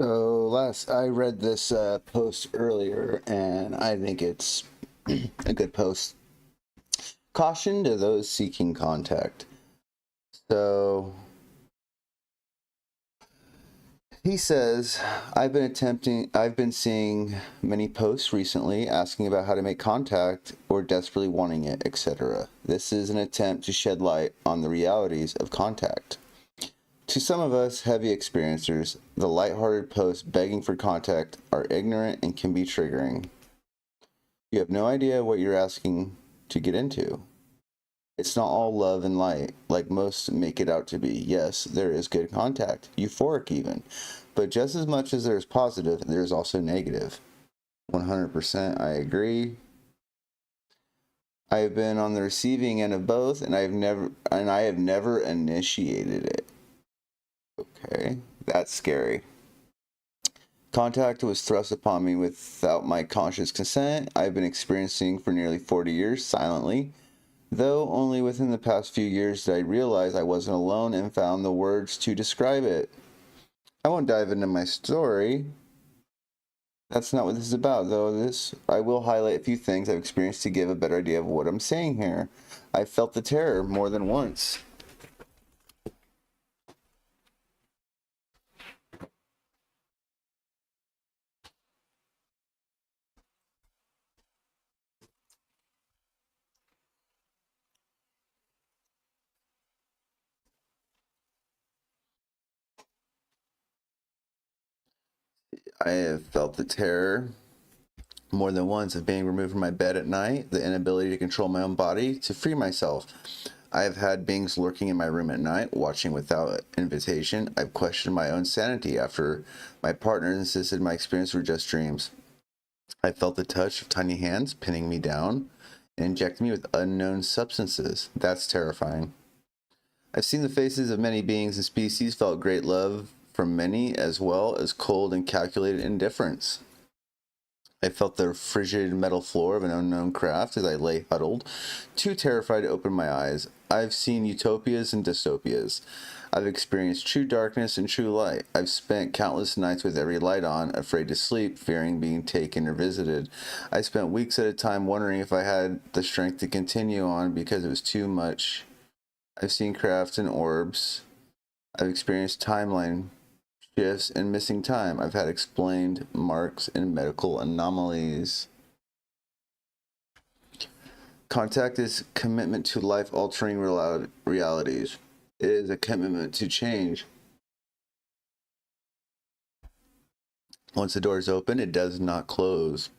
So I read this post earlier, and I think it's a good post. Caution to those seeking contact. So he says, I've been seeing many posts recently asking about how to make contact or desperately wanting it, etc. This is an attempt to shed light on the realities of contact. To some of us heavy experiencers, the lighthearted posts begging for contact are ignorant and can be triggering. You have no idea what you're asking to get into. It's not all love and light, like most make it out to be. Yes, there is good contact, euphoric even. But just as much as there's positive, there's also negative. 100% I agree. I have been on the receiving end of both, and I have never initiated it. Okay, that's scary. Contact was thrust upon me without my conscious consent. I've been experiencing for nearly 40 years silently. Though only within the past few years did I realize I wasn't alone and found the words to describe it. I won't dive into my story. That's not what this is about, though. I will highlight a few things I've experienced to give a better idea of what I'm saying here. I felt the terror more than once. I have felt the terror more than once of being removed from my bed at night, the inability to control my own body, to free myself. I have had beings lurking in my room at night, watching without invitation. I've questioned my own sanity after my partner insisted my experience were just dreams. I felt the touch of tiny hands pinning me down and injecting me with unknown substances. That's terrifying. I've seen the faces of many beings and species, felt great love from many, as well as cold and calculated indifference. I felt the frigid metal floor of an unknown craft as I lay huddled, too terrified to open my eyes. I've seen utopias and dystopias. I've experienced true darkness and true light. I've spent countless nights with every light on, afraid to sleep, fearing being taken or visited. I spent weeks at a time wondering if I had the strength to continue on because it was too much. I've seen crafts and orbs. I've experienced timeline shifts and missing time. I've had explained marks and medical anomalies. Contact is commitment to life-altering realities. It is a commitment to change. Once the door is open, it does not close.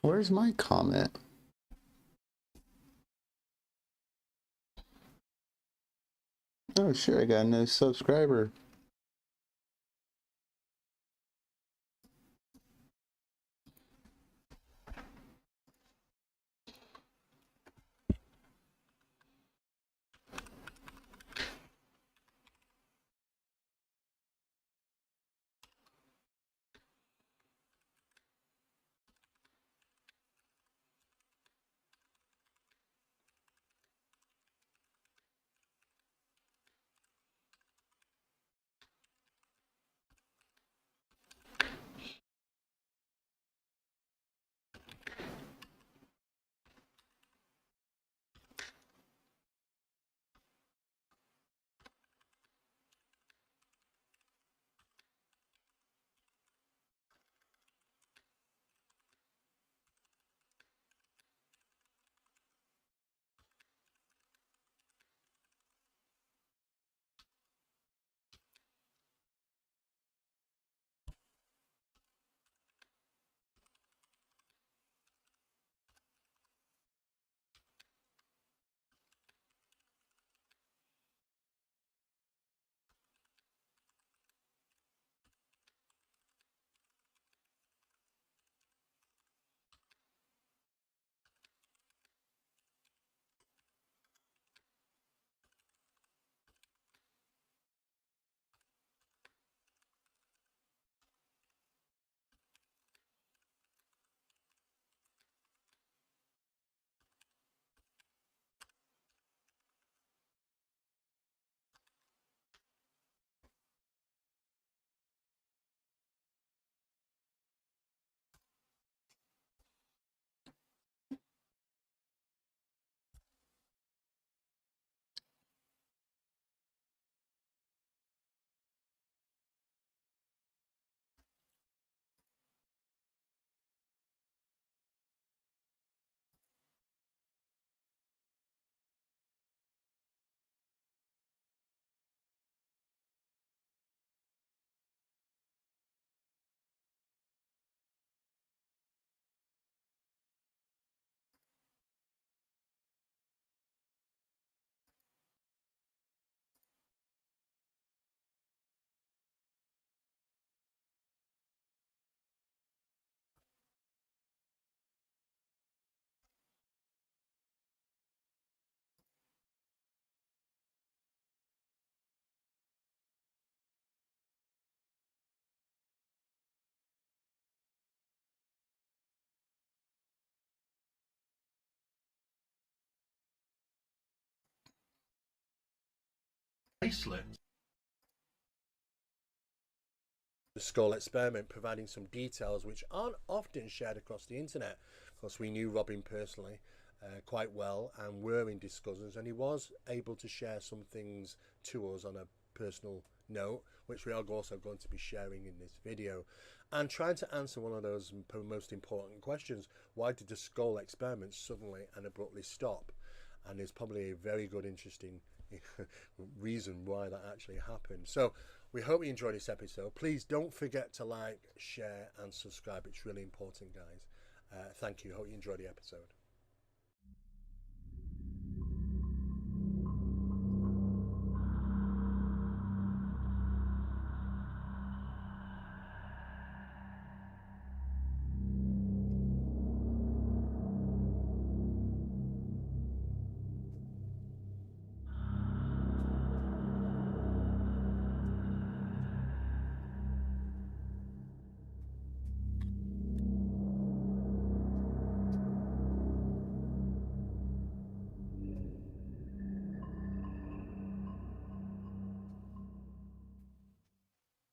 Where's my comment? Oh, sure, I got a new subscriber. bracelet. The skull experiment, providing some details which aren't often shared across the internet. Of course, we knew Robin personally quite well and were in discussions, and he was able to share some things to us on a personal note, which we are also going to be sharing in this video, and trying to answer one of those most important questions: why did the skull experiment suddenly and abruptly stop? And there's probably a very good, interesting reason why that actually happened. So we hope you enjoyed this episode. Please don't forget to like, share and subscribe. It's really important, guys. Thank you. Hope you enjoyed the episode.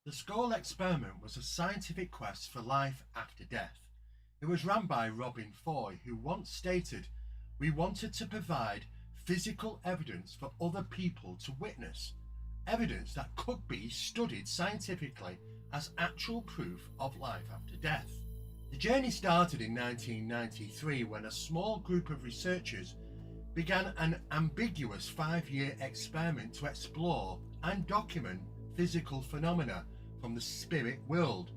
The skull experiment was a scientific quest for life after death. It was run by Robin Foy, who once stated, "We wanted to provide physical evidence for other people to witness, evidence that could be studied scientifically as actual proof of life after death." The journey started in 1993 when a small group of researchers began an ambiguous 5-year experiment to explore and document physical phenomena from the spirit world.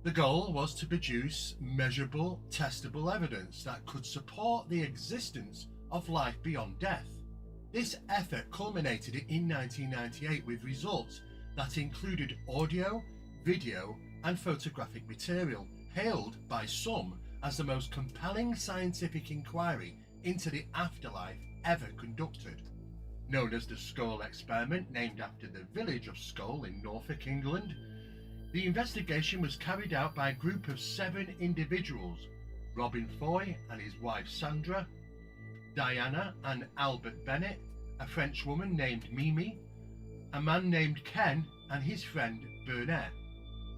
The goal was to produce measurable, testable evidence that could support the existence of life beyond death. This effort culminated in 1998 with results that included audio, video, and photographic material, hailed by some as the most compelling scientific inquiry into the afterlife ever conducted. Known as the Skull Experiment, named after the village of Skull in Norfolk, England, the investigation was carried out by a group of 7 individuals: Robin Foy and his wife Sandra, Diana and Albert Bennett, a French woman named Mimi, a man named Ken and his friend Burnett.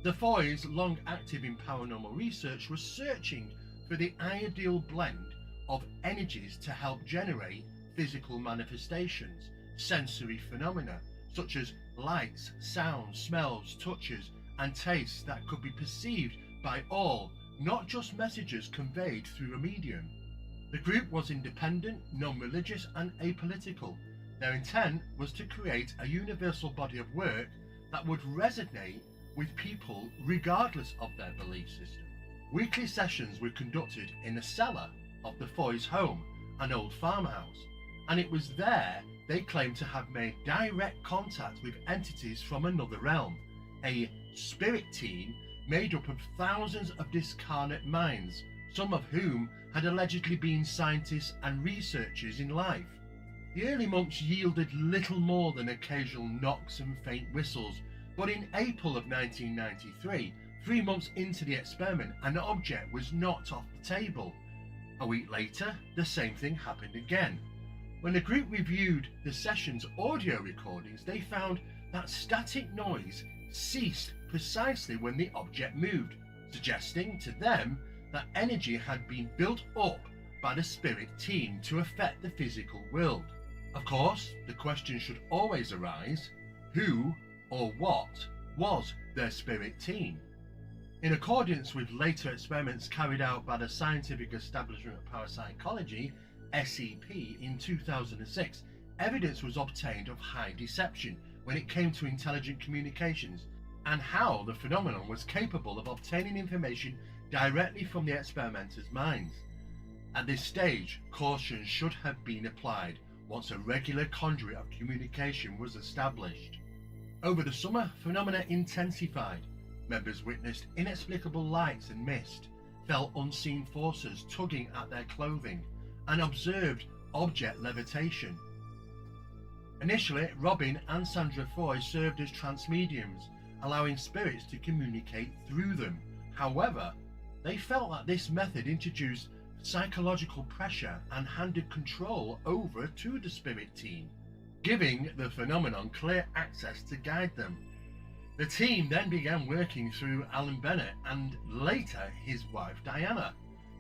The Foys, long active in paranormal research, were searching for the ideal blend of energies to help generate physical manifestations, sensory phenomena such as lights, sounds, smells, touches, and tastes that could be perceived by all, not just messages conveyed through a medium. The group was independent, non-religious, and apolitical. Their intent was to create a universal body of work that would resonate with people regardless of their belief system. Weekly sessions were conducted in the cellar of the Foy's home, an old farmhouse, and it was there they claimed to have made direct contact with entities from another realm, a spirit team made up of thousands of discarnate minds, some of whom had allegedly been scientists and researchers in life. The early months yielded little more than occasional knocks and faint whistles, but in April of 1993, 3 months into the experiment, an object was knocked off the table. A week later, the same thing happened again. When the group reviewed the session's audio recordings, they found that static noise ceased precisely when the object moved, suggesting to them that energy had been built up by the spirit team to affect the physical world. Of course, the question should always arise: who or what was their spirit team? In accordance with later experiments carried out by the Scientific Establishment of Parapsychology, SEP, in 2006, evidence was obtained of high deception when it came to intelligent communications, and how the phenomenon was capable of obtaining information directly from the experimenters' minds. At this stage, caution should have been applied once a regular conduit of communication was established. Over the summer, phenomena intensified. Members witnessed inexplicable lights and mist, felt unseen forces tugging at their clothing, and observed object levitation. Initially, Robin and Sandra Foy served as transmediums, allowing spirits to communicate through them. However, they felt that this method introduced psychological pressure and handed control over to the spirit team. giving the phenomenon clear access to guide them. The team then began working through Alan Bennett and later his wife Diana,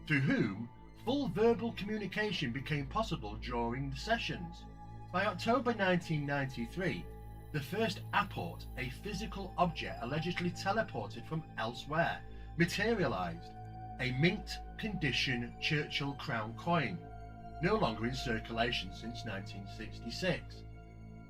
through whom full verbal communication became possible during the sessions. By October 1993, the first apport, a physical object allegedly teleported from elsewhere, materialized, a mint condition Churchill Crown coin, no longer in circulation since 1966.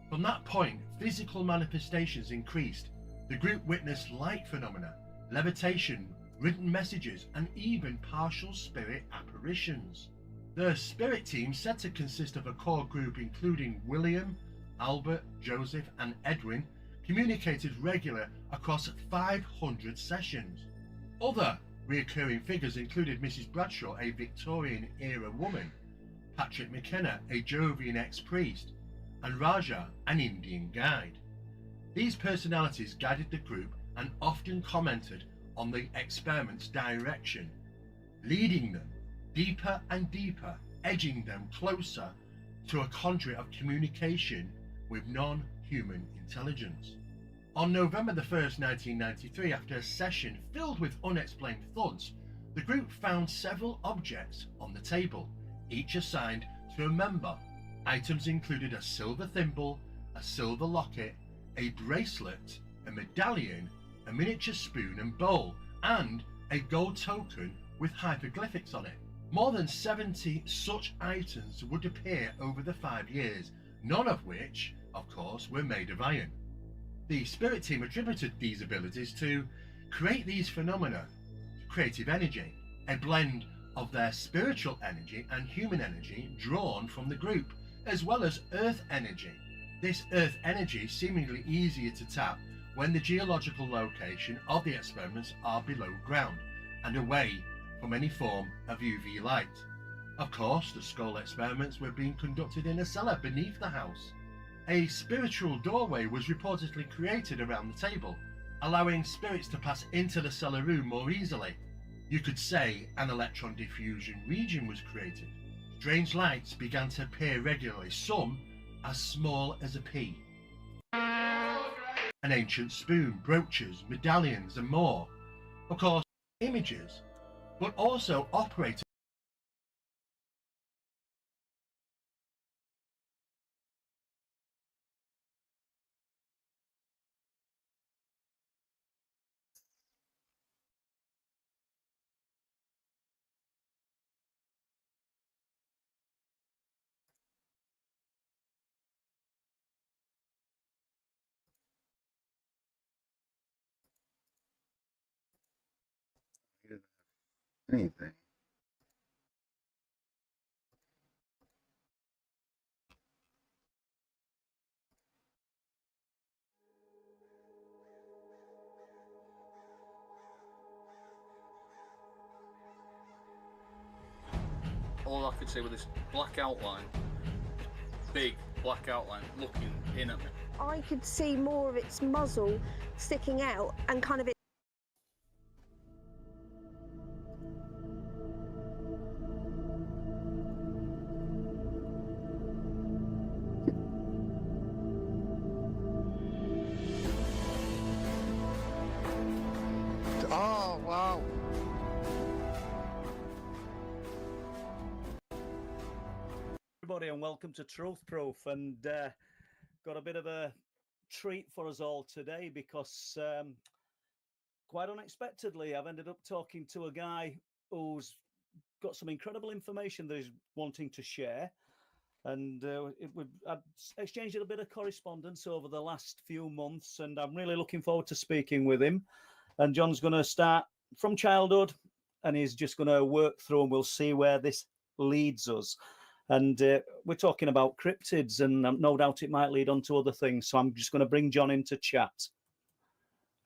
From that point, physical manifestations increased. The group witnessed light phenomena, levitation, written messages, and even partial spirit apparitions. The spirit team, said to consist of a core group including William, Albert, Joseph, and Edwin, communicated regularly across 500 sessions. Other recurring figures included Mrs. Bradshaw, a Victorian-era woman, Patrick McKenna, a Jovian ex-priest, and Raja, an Indian guide. These personalities guided the group and often commented on the experiment's direction, leading them deeper and deeper, edging them closer to a conduit of communication with non-human intelligence. On November the 1st, 1993, after a session filled with unexplained thuds, the group found several objects on the table, each assigned to a member. Items included a silver thimble, a silver locket, a bracelet, a medallion, a miniature spoon and bowl, and a gold token with hieroglyphics on it. More than 70 such items would appear over the 5 years, none of which, of course, were made of iron. The spirit team attributed these abilities to create these phenomena, creative energy, a blend of their spiritual energy and human energy drawn from the group, as well as earth energy. This earth energy seemingly easier to tap when the geological location of the experiments are below ground and away from any form of UV light. Of course, the skull experiments were being conducted in a cellar beneath the house. A spiritual doorway was reportedly created around the table, allowing spirits to pass into the cellar room more easily. You could say an electron diffusion region was created. Strange lights began to appear regularly, some as small as a pea. An ancient spoon, brooches, medallions, and more. Of course, images, but also operated. Anything. All I could see was this black outline, big black outline looking in at me. I could see more of its muzzle sticking out and kind of it. Oh, wow. Everybody, and welcome to Truth Proof. And got a bit of a treat for us all today because quite unexpectedly, I've ended up talking to a guy who's got some incredible information that he's wanting to share. And I've exchanged a bit of correspondence over the last few months, and I'm really looking forward to speaking with him. And John's going to start from childhood, and he's just going to work through, and we'll see where this leads us. And we're talking about cryptids, and no doubt it might lead on to other things. So I'm just going to bring John in to chat.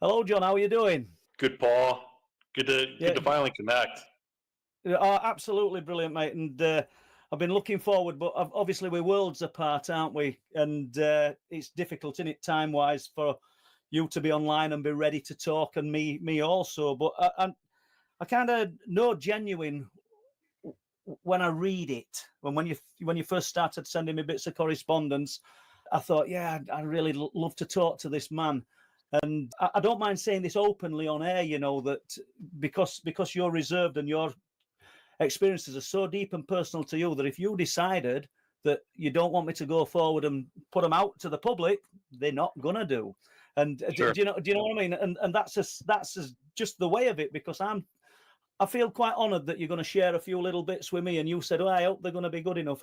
Hello, John. How are you doing? Good, Paul. Good to finally connect. Oh, absolutely brilliant, mate. And I've been looking forward, but obviously we're worlds apart, aren't we? And it's difficult, isn't it, time-wise, for you to be online and be ready to talk, and me also. But I kind of know genuine when I read it. When you first started sending me bits of correspondence, I thought, yeah, I'd really love to talk to this man. And I don't mind saying this openly on air, you know, that because you're reserved and your experiences are so deep and personal to you, that if you decided that you don't want me to go forward and put them out to the public, they're not gonna do. And Sure. do you know what I mean? And that's just the way of it, because I feel quite honoured that you're going to share a few little bits with me, and you said, "Oh, I hope they're going to be good enough."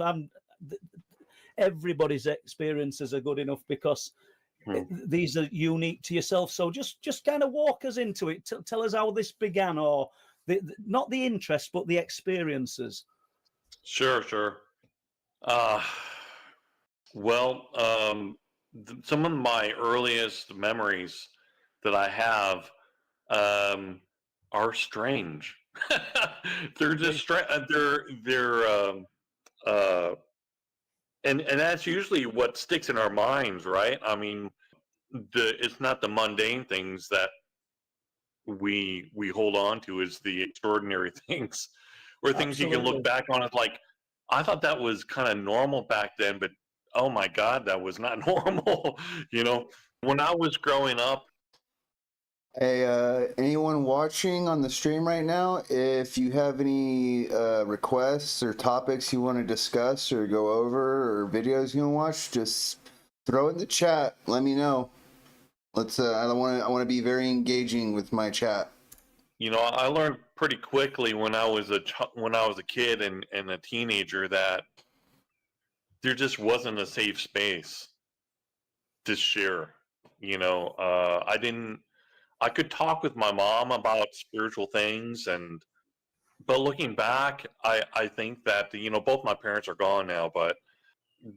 Everybody's experiences are good enough, because these are unique to yourself. So just kind of walk us into it. Tell us how this began, or not the interest, but the experiences. Sure. Well, some of my earliest memories that I have are strange. They're just strange. Uh, and that's usually what sticks in our minds, right? I mean, it's not the mundane things that we hold on to, is the extraordinary things, or things you can Absolutely. look back on as like, I thought that was kind of normal back then, but oh my God, that was not normal. You know, when I was growing up, Hey, anyone watching on the stream right now, if you have any requests or topics you want to discuss or go over, or videos you want to watch, just throw it in the chat. Let me know. Let's. I want to be very engaging with my chat. you know, I learned pretty quickly when I was a kid and a teenager that there just wasn't a safe space to share. You know, I could talk with my mom about spiritual things, but looking back, I think that, you know, both my parents are gone now, but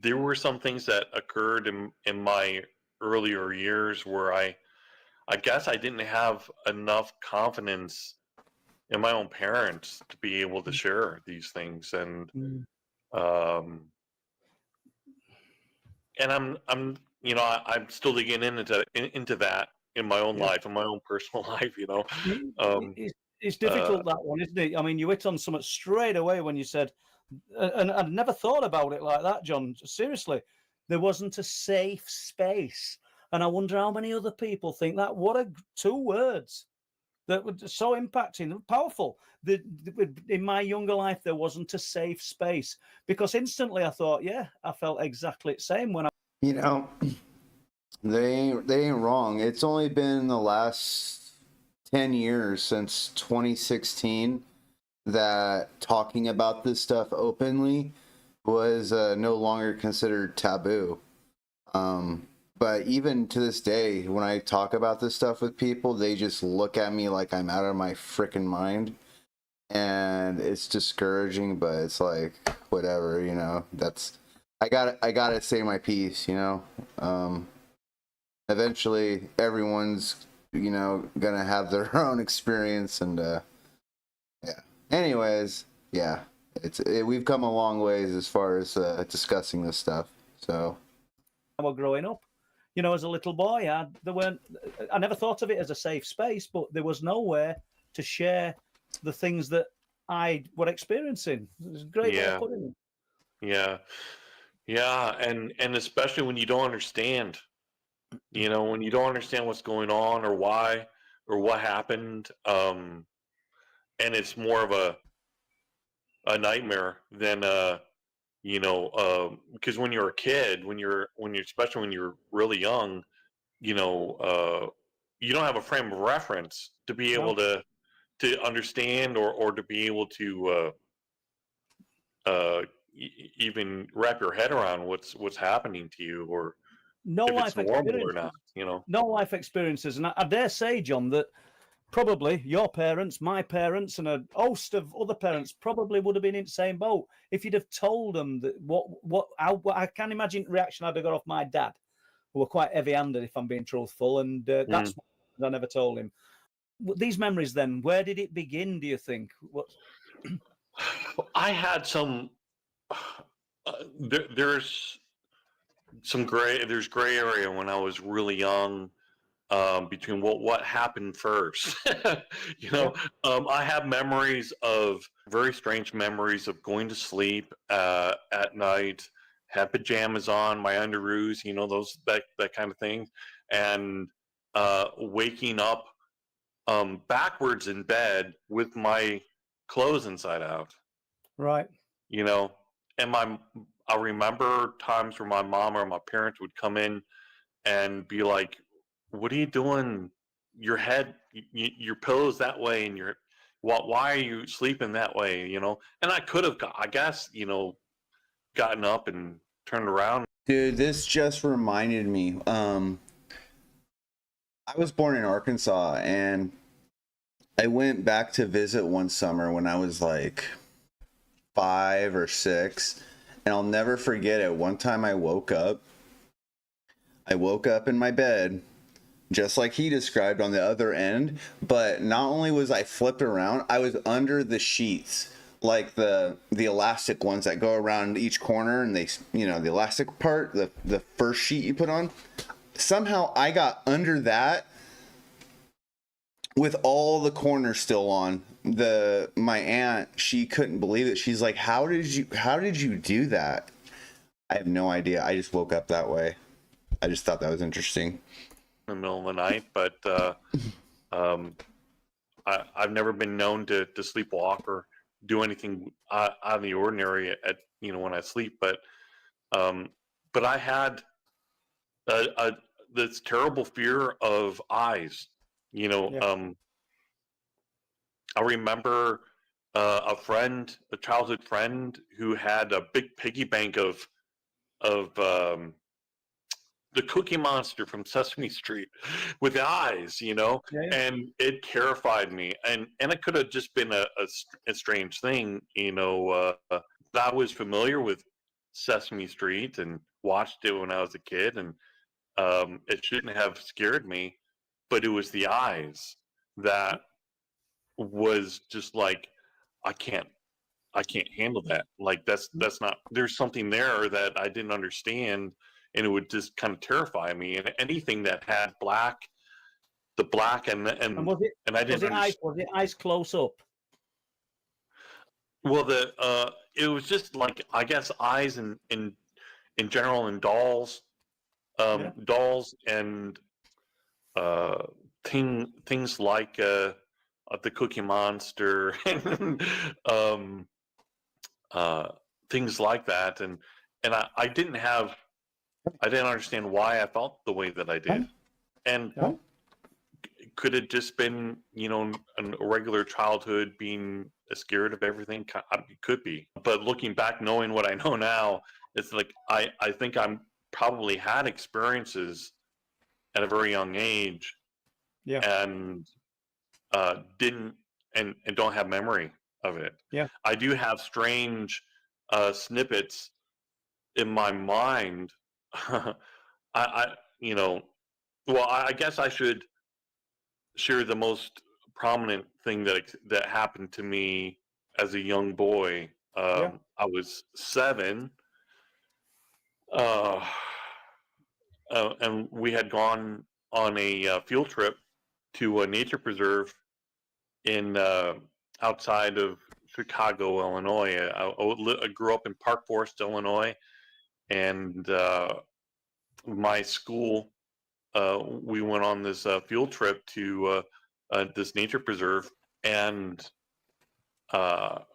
there were some things that occurred in my earlier years where I guess I didn't have enough confidence in my own parents to be able to share these things, and um, I'm you know, I'm still digging into that in my own Yeah. life, in my own personal life, you know. It's difficult, that one, isn't it? I mean, you hit on something straight away when you said, and I'd never thought about it like that, John. Seriously, there wasn't a safe space, and I wonder how many other people think that. What a two words that were so impacting, powerful. In my younger life, there wasn't a safe space, because instantly I thought, yeah, I felt exactly the same when I. You know, they ain't wrong. It's only been the last 10 years since 2016 that talking about this stuff openly was no longer considered taboo. But even to this day, when I talk about this stuff with people, they just look at me like I'm out of my freaking mind. And it's discouraging, but it's like, whatever, you know, I gotta say my piece, you know. Eventually everyone's, you know, gonna have their own experience, and yeah. Anyways, yeah, we've come a long ways as far as discussing this stuff. So I was growing up, you know, as a little boy, I never thought of it as a safe space, but there was nowhere to share the things that I were experiencing. It's a great way of putting it. Yeah, and especially when you don't understand, you know, when you don't understand what's going on or why or what happened, and it's more of a nightmare than you know, because when you're a kid, when you're especially when you're really young, you know, you don't have a frame of reference to be able to understand or to be able to even wrap your head around what's happening to you, or No if it's life normal or experiences. not, you know. No life experiences. And I dare say, John, that probably your parents, my parents, and a host of other parents probably would have been in the same boat if you'd have told them that how I can't imagine the reaction I'd have got off my dad, who were quite heavy-handed, if I'm being truthful, and that's what I never told him. These memories, then, where did it begin, do you think? I had some. There's some gray area when I was really young, between what happened first. You know, I have memories of very strange memories of going to sleep at night, had pajamas on, my underoos, those that kind of thing, and waking up backwards in bed with my clothes inside out. Right. And I remember times where my mom or my parents would come in and be like, "What are you doing? Your head, your pillow's that way, and why are you sleeping that way?" And I could have, I guess, gotten up and turned around. Dude, this just reminded me. I was born in Arkansas, and I went back to visit one summer when I was like 5 or 6, and I'll never forget it. One time I woke up in my bed, just like he described on the other end, but not only was I flipped around, I was under the sheets, like the elastic ones that go around each corner, and the elastic part, the first sheet you put on. Somehow I got under that with all the corners still on. My aunt, she couldn't believe it. She's like, how did you do that? I have no idea. I just woke up that way. I just thought that was interesting. In the middle of the night, but I've never been known to sleepwalk or do anything out of the ordinary at when I sleep. But I had this terrible fear of eyes. Yeah. I remember a childhood friend, who had a big piggy bank of the Cookie Monster from Sesame Street with eyes, Yeah. and it terrified me. And it could have just been a strange thing, I was familiar with Sesame Street and watched it when I was a kid, and it shouldn't have scared me, but it was the eyes that was just like, I can't handle that. Like, that's not, there's something there that I didn't understand, and it would just kind of terrify me. And anything that had the black and was it, and I didn't understand. was it eyes close up? Well, it was just like, I guess, eyes in general, in dolls, dolls, and things like the Cookie Monster, and things like that, and I didn't understand why I felt the way that I did, and could it just been a regular childhood being scared of everything? It could be, but looking back, knowing what I know now, it's like I think I'm probably had experiences at a very young age, and didn't and don't have memory of it. I do have strange snippets in my mind. I guess I should share the most prominent thing that happened to me as a young boy. I was 7, and we had gone on a field trip to a nature preserve in outside of Chicago, Illinois. I grew up in Park Forest, Illinois, and my school, we went on this field trip to this nature preserve, and there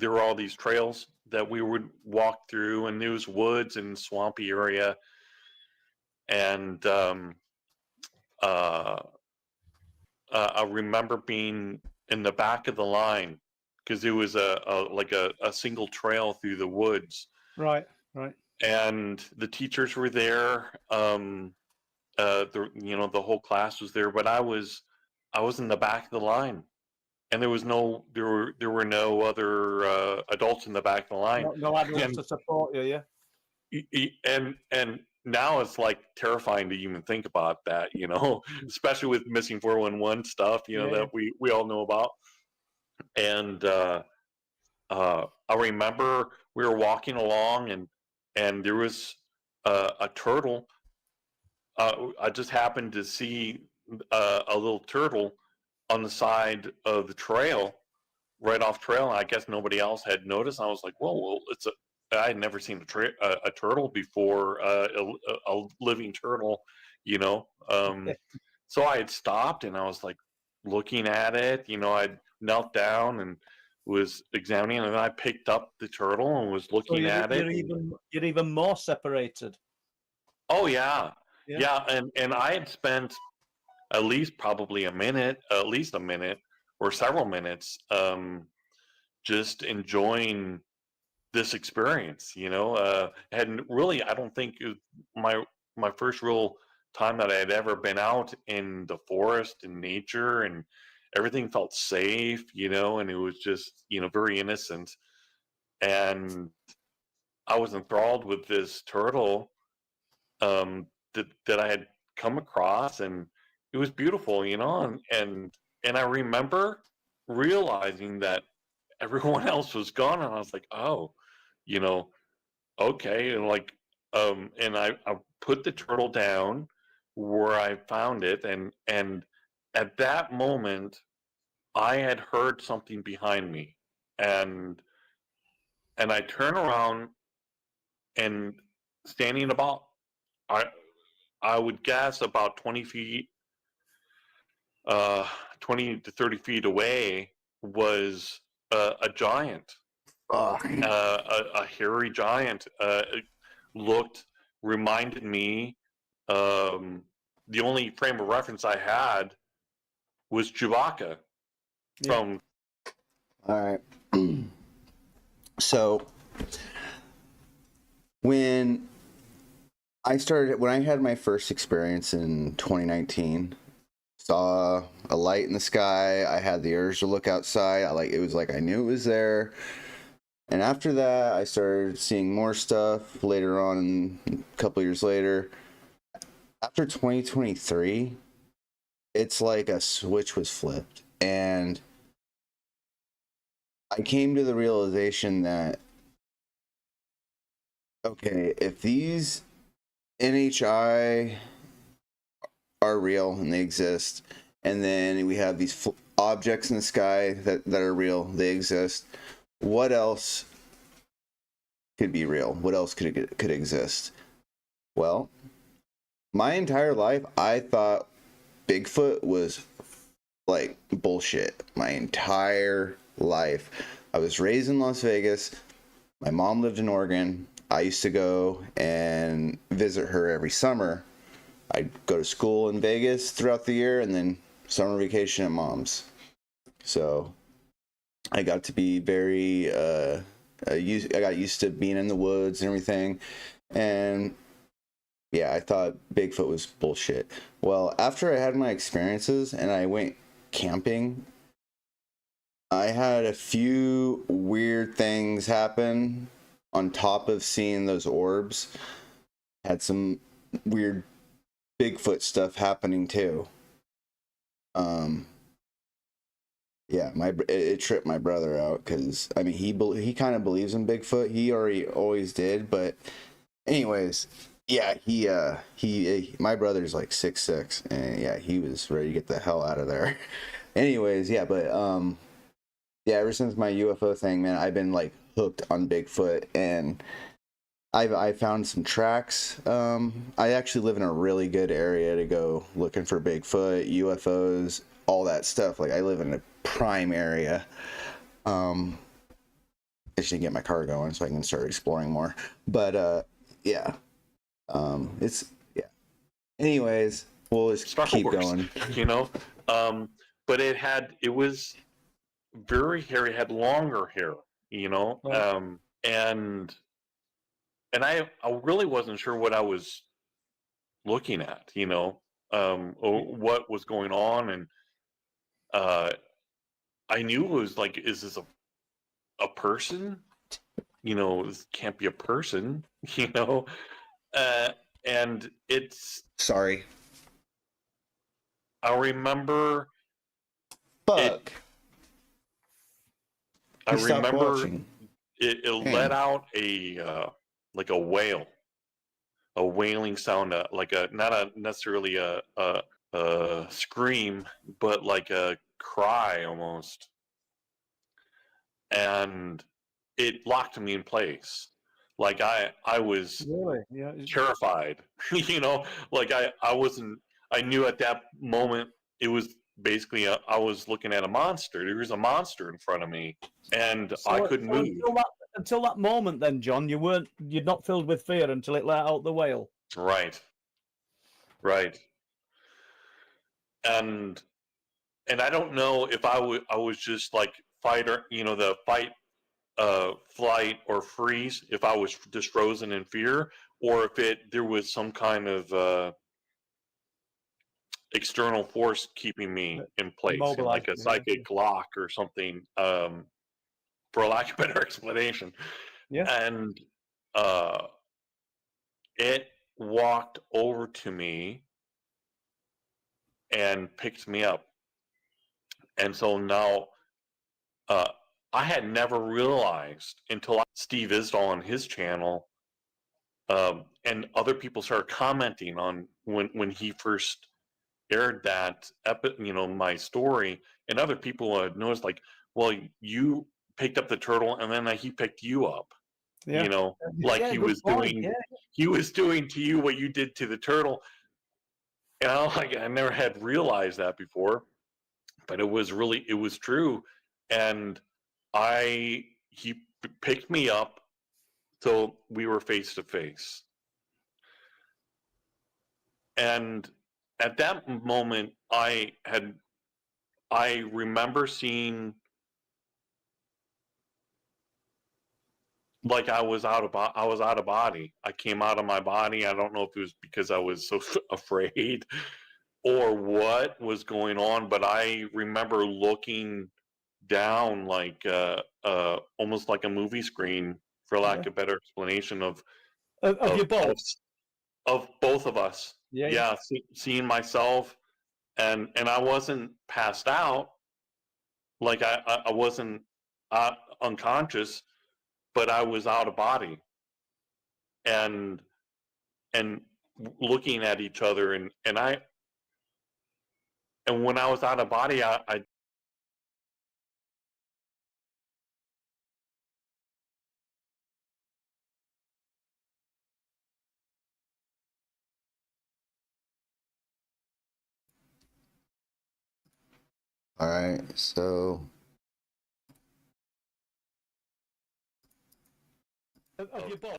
were all these trails that we would walk through, and there was woods and swampy area, and I remember being in the back of the line, because it was a single trail through the woods. Right. And the teachers were there. The whole class was there, but I was in the back of the line, and there were no other adults in the back of the line. No adults to support you. And now it's like terrifying to even think about that, especially with missing 411 stuff, that we all know about. And I remember we were walking along, and there was a turtle. I just happened to see a little turtle on the side of the trail, right off trail. And I guess nobody else had noticed. I was like, well, I had never seen a turtle before, a living turtle, you know. So I had stopped and I was like looking at it. You know, I knelt down and was examining, and then I picked up the turtle and was So looking at it. you're even more separated. Oh yeah, Yeah. yeah, and I had spent at least probably at least a minute or several minutes, just enjoying this experience. You know, and really, I don't think my first real time that I had ever been out in the forest and nature, and everything felt safe. You know, and it was just, you know, very innocent, and I was enthralled with this turtle, that I had come across, and it was beautiful, you know, and I remember realizing that everyone else was gone, and I was like, oh, you know, okay, and like, and I put the turtle down where I found it, and at that moment, I had heard something behind me, and I turn around, and standing about, I I would guess about 20 feet, uh, 20 to 30 feet away, was a giant, Fuck. a hairy giant. It reminded me, um, the only frame of reference I had was Chewbacca Yeah. from. All right. So when when I had my first experience in 2019, saw a light in the sky. I had the urge to look outside. It was like I knew it was there. And after that, I started seeing more stuff later on, a couple years later. After 2023, it's like a switch was flipped. And I came to the realization that, okay, if these NHI are real and they exist, and then we have these objects in the sky that are real, they exist, what else could be real? What else could exist? Well, my entire life I thought Bigfoot was like bullshit. My entire life. I was raised in Las Vegas. My mom lived in Oregon. I used to go and visit her every summer. I'd go to school in Vegas throughout the year, and then summer vacation at mom's. So I got to be very I got used to being in the woods and everything. And yeah, I thought Bigfoot was bullshit. Well, after I had my experiences and I went camping, I had a few weird things happen on top of seeing those orbs. Had some weird Bigfoot stuff happening too. Yeah, it tripped my brother out because I mean he kind of believes in Bigfoot. He always did, but anyways, yeah, my brother's like 6'6", and yeah, he was ready to get the hell out of there. Anyways, yeah, but yeah, ever since my UFO thing, man, I've been like hooked on Bigfoot, and I found some tracks. I actually live in a really good area to go looking for Bigfoot, UFOs, all that stuff. Like I live in a prime area. I just need to get my car going so I can start exploring more. But yeah, it's yeah. Anyways, we'll just Star keep Wars, going. You know, but it was very hairy, had longer hair, you know, and I really wasn't sure what I was looking at, you know, or what was going on, and I knew it was like, is this a person? You know, this can't be a person, you know, and it's. Sorry. I remember. Fuck. I You stopped remember watching. it let out a like a wail, a wailing sound, like a not a necessarily a scream, but like a cry almost, and it locked me in place. Like I was Really? Yeah. terrified. You know, like I wasn't. I knew at that moment it was basically I was looking at a monster. There was a monster in front of me, and I couldn't move. Until that moment, then, John, you'd not filled with fear until it let out the wail. Right. Right. And I don't know if I was just like fighter, you know, the fight, flight or freeze, if I was just frozen in fear, or if there was some kind of external force keeping me in place, like a psychic lock or something, for lack of a better explanation. Yeah. And it walked over to me and picked me up. And so now I had never realized until Steve Isdall on his channel, and other people started commenting on when he first aired that my story, and other people had noticed, like, well, you picked up the turtle and then he picked you up. Yeah. You know, like Yeah, he good was point, doing yeah. he was doing to you what you did to the turtle. And I never had realized that before, but it was true. And he picked me up, so we were face to face. And at that moment, I remember seeing, like, I was out of body. I came out of my body. I don't know if it was because I was so afraid or what was going on, but I remember looking down like almost like a movie screen, for lack of a better explanation, of your both. Of both of us. Yeah. Seeing myself, and I wasn't passed out, like I wasn't unconscious, but I was out of body, and looking at each other, and when I was out of body, I All right, so Of your both.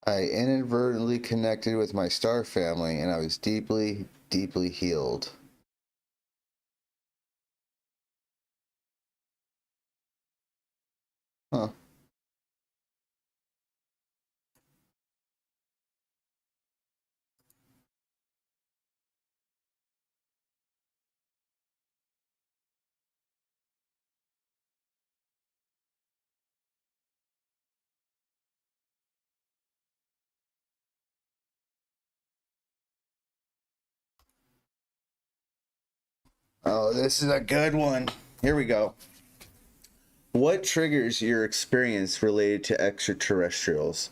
I inadvertently connected with my star family, and I was deeply, deeply healed. Huh. Oh, this is a good one. Here we go. What triggers your experience related to extraterrestrials?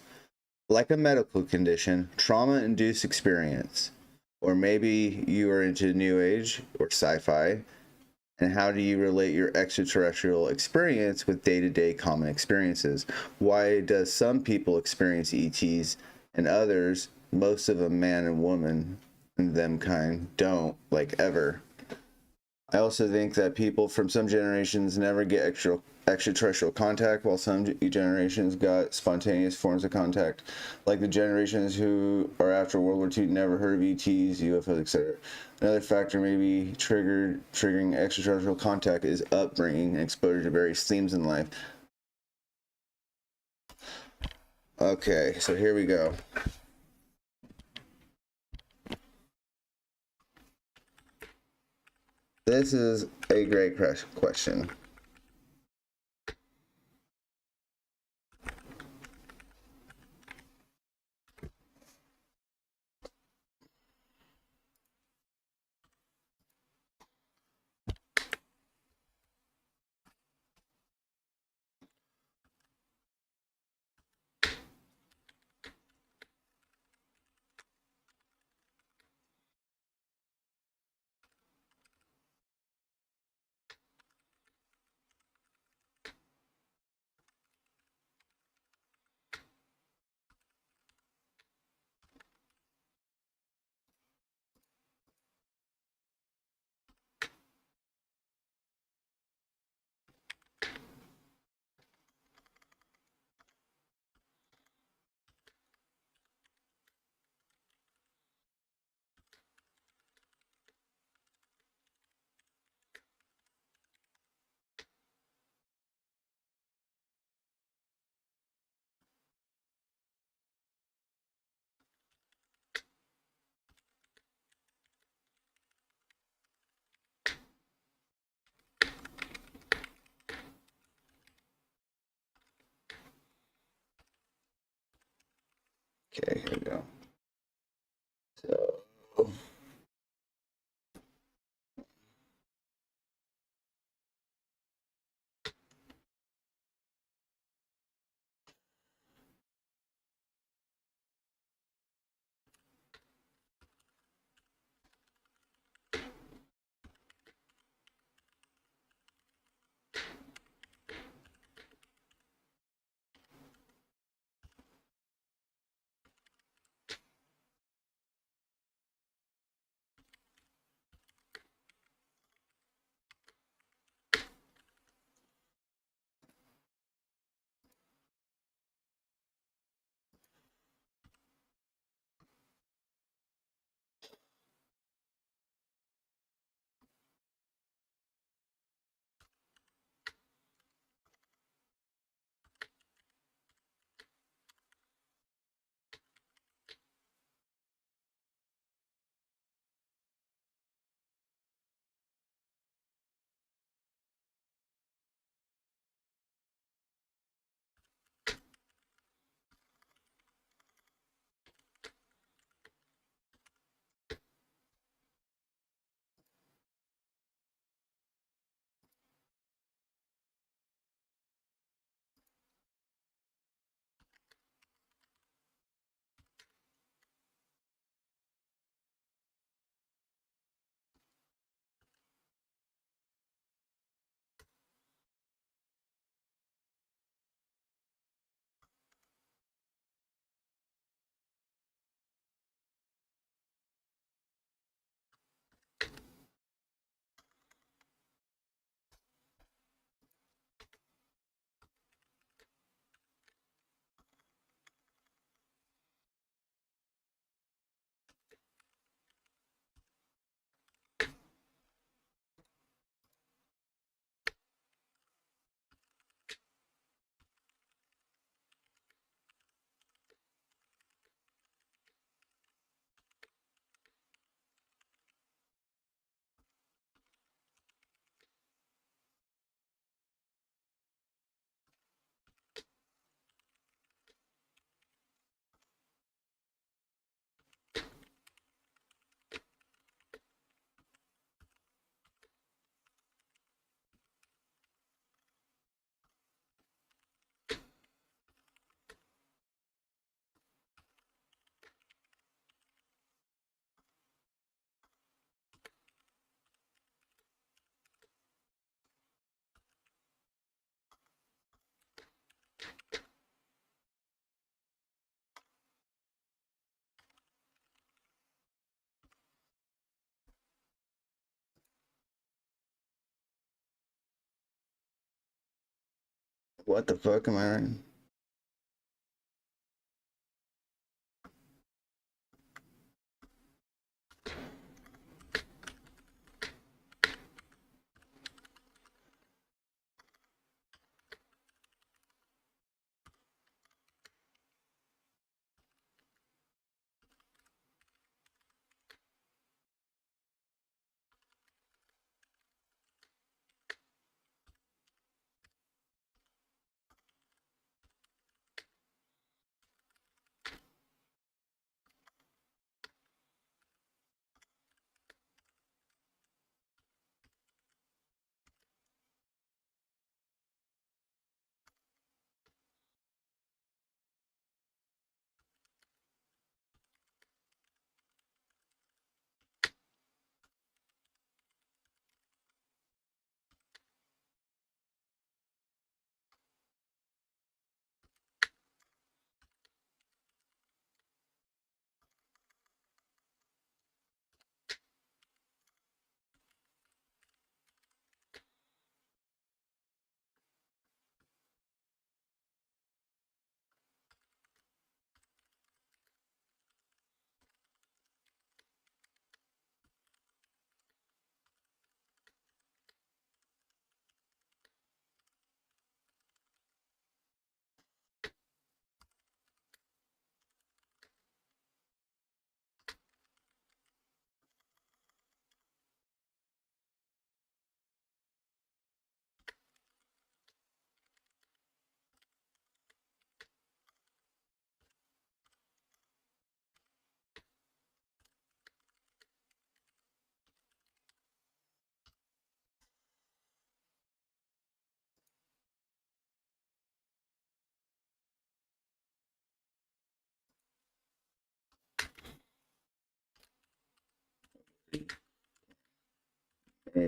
Like a medical condition, trauma-induced experience, or maybe you are into New Age or sci-fi, and how do you relate your extraterrestrial experience with day-to-day common experiences? Why does some people experience ETs and others, most of them man and woman, and them kind, don't, like, ever? I also think that people from some generations never get extraterrestrial contact, while some generations got spontaneous forms of contact, like the generations who are after World War II never heard of ETs, UFOs, etc. Another factor maybe triggering extraterrestrial contact is upbringing and exposure to various themes in life. Okay, so here we go. This is a great question. Okay, here we go. So what the fuck am I writing?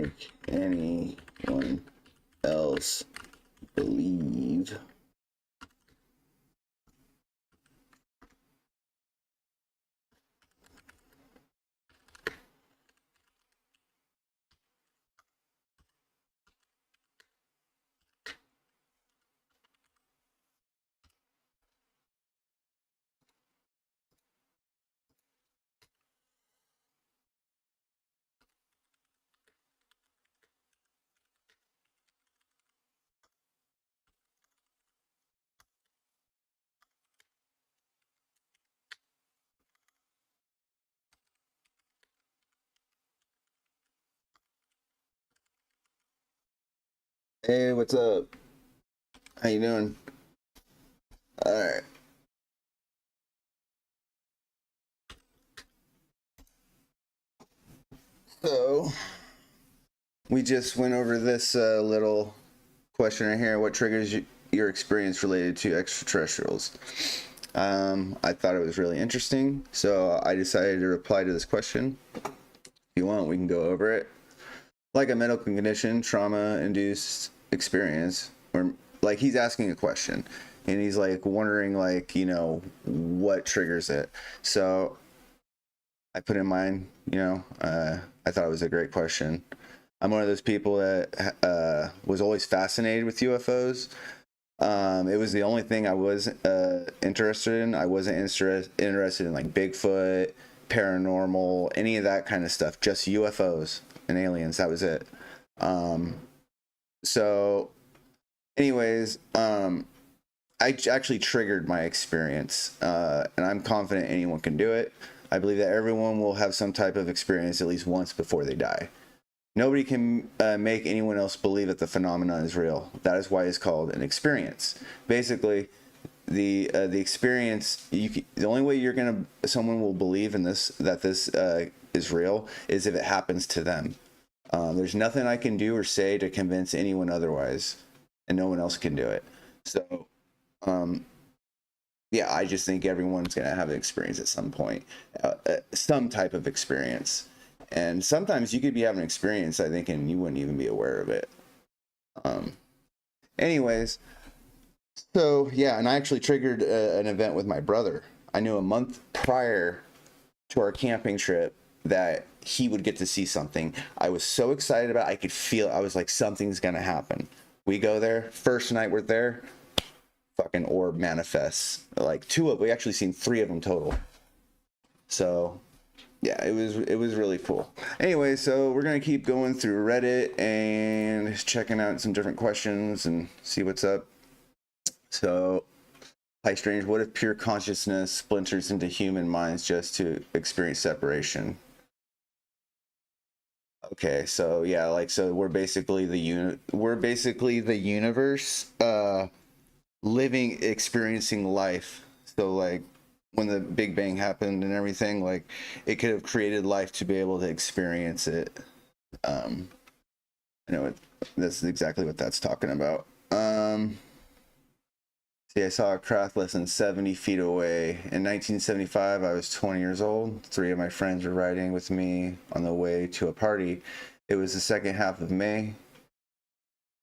make anyone else believe Hey, what's up? How you doing? All right. So we just went over this little question right here. What triggers your experience related to extraterrestrials? I thought it was really interesting, so I decided to reply to this question. If you want, we can go over it. Like a medical condition, trauma-induced experience, or like he's asking a question, and he's like wondering, like, you know, what triggers it. So I put in mine, you know, I thought it was a great question. I'm one of those people that was always fascinated with UFOs. It was the only thing I was interested in. I wasn't interested in like Bigfoot, paranormal, any of that kind of stuff. Just UFOs and aliens. That was it. So, anyways, I actually triggered my experience, and I'm confident anyone can do it. I believe that everyone will have some type of experience at least once before they die. Nobody can make anyone else believe that the phenomenon is real. That is why it's called an experience. Basically, the experience, the only way someone will believe in this, that this is real, is if it happens to them. There's nothing I can do or say to convince anyone otherwise, and no one else can do it. So, yeah, I just think everyone's gonna have an experience at some point, some type of experience. And sometimes you could be having an experience, I think, and you wouldn't even be aware of it. Anyways, so yeah, and I actually triggered an event with my brother. I knew a month prior to our camping trip that he would get to see something. I was so excited about it, I could feel it. I was like, something's gonna happen. We go there, first night we're there, fucking orb manifests. Like we actually seen 3 of them total. So yeah, it was really cool. Anyway, so we're gonna keep going through Reddit and checking out some different questions and see what's up. So, hi Strange, what if pure consciousness splinters into human minds just to experience separation? Okay, so yeah, like, so we're basically the universe living, experiencing life. So like when the Big Bang happened and everything, like it could have created life to be able to experience it. I know this is exactly what that's talking about. See, I saw a craft less than 70 feet away. In 1975, I was 20 years old. 3 of my friends were riding with me on the way to a party. It was the second half of May.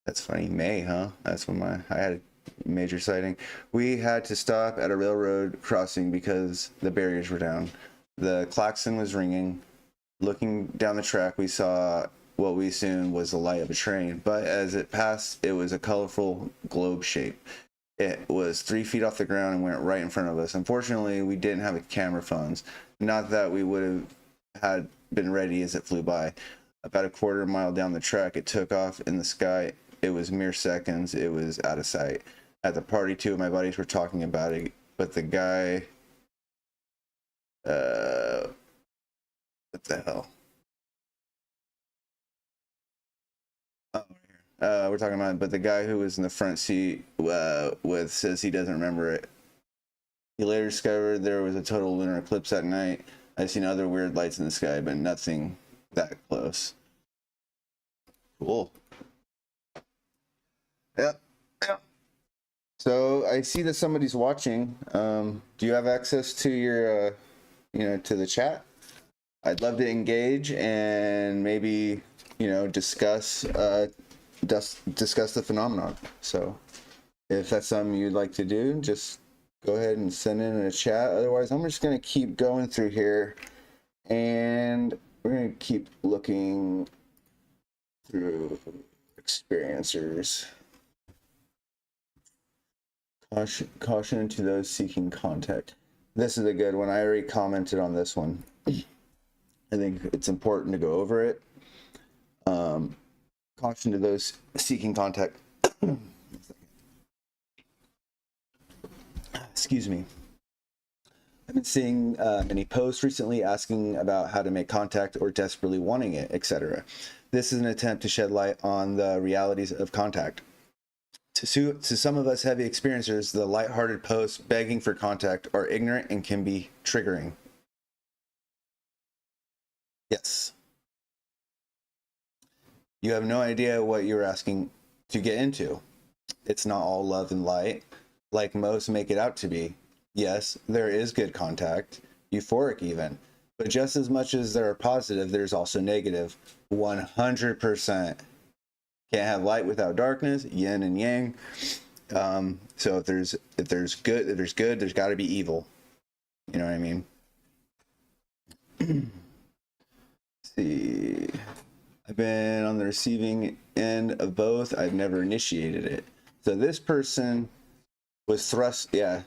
That's funny, May, huh? That's when I had a major sighting. We had to stop at a railroad crossing because the barriers were down. The klaxon was ringing. Looking down the track, we saw what we assumed was the light of a train, but as it passed, it was a colorful globe shape. It was 3 feet off the ground and went right in front of us. Unfortunately, we didn't have camera phones. Not that we would have had been ready as it flew by. About a quarter mile down the track, it took off in the sky. It was mere seconds. It was out of sight. At the party, 2 of my buddies were talking about it, but the guy, what the hell? We're talking about, but the guy who was in the front seat says he doesn't remember it. He later discovered there was a total lunar eclipse that night. I've seen other weird lights in the sky, but nothing that close. Cool. Yep. So I see that somebody's watching. Do you have access to your, to the chat? I'd love to engage and maybe discuss discuss the phenomenon. So if that's something you'd like to do, just go ahead and send in a chat. Otherwise, I'm just going to keep going through here, and we're going to keep looking through experiencers. Caution to those seeking contact. This is a good one. I already commented on this one. I think it's important to go over it. Caution to those seeking contact. Excuse me. I've been seeing many posts recently asking about how to make contact or desperately wanting it, etc. This is an attempt to shed light on the realities of contact. To some of us heavy experiencers, the lighthearted posts begging for contact are ignorant and can be triggering. Yes. You have no idea what you're asking to get into. It's not all love and light, like most make it out to be. Yes, there is good contact, euphoric even, but just as much as there are positive, there's also negative. 100%. Can't have light without darkness, yin and yang. So if there's good, there's got to be evil. You know what I mean? Let's see. I've been on the receiving end of both. I've never initiated it. So this person was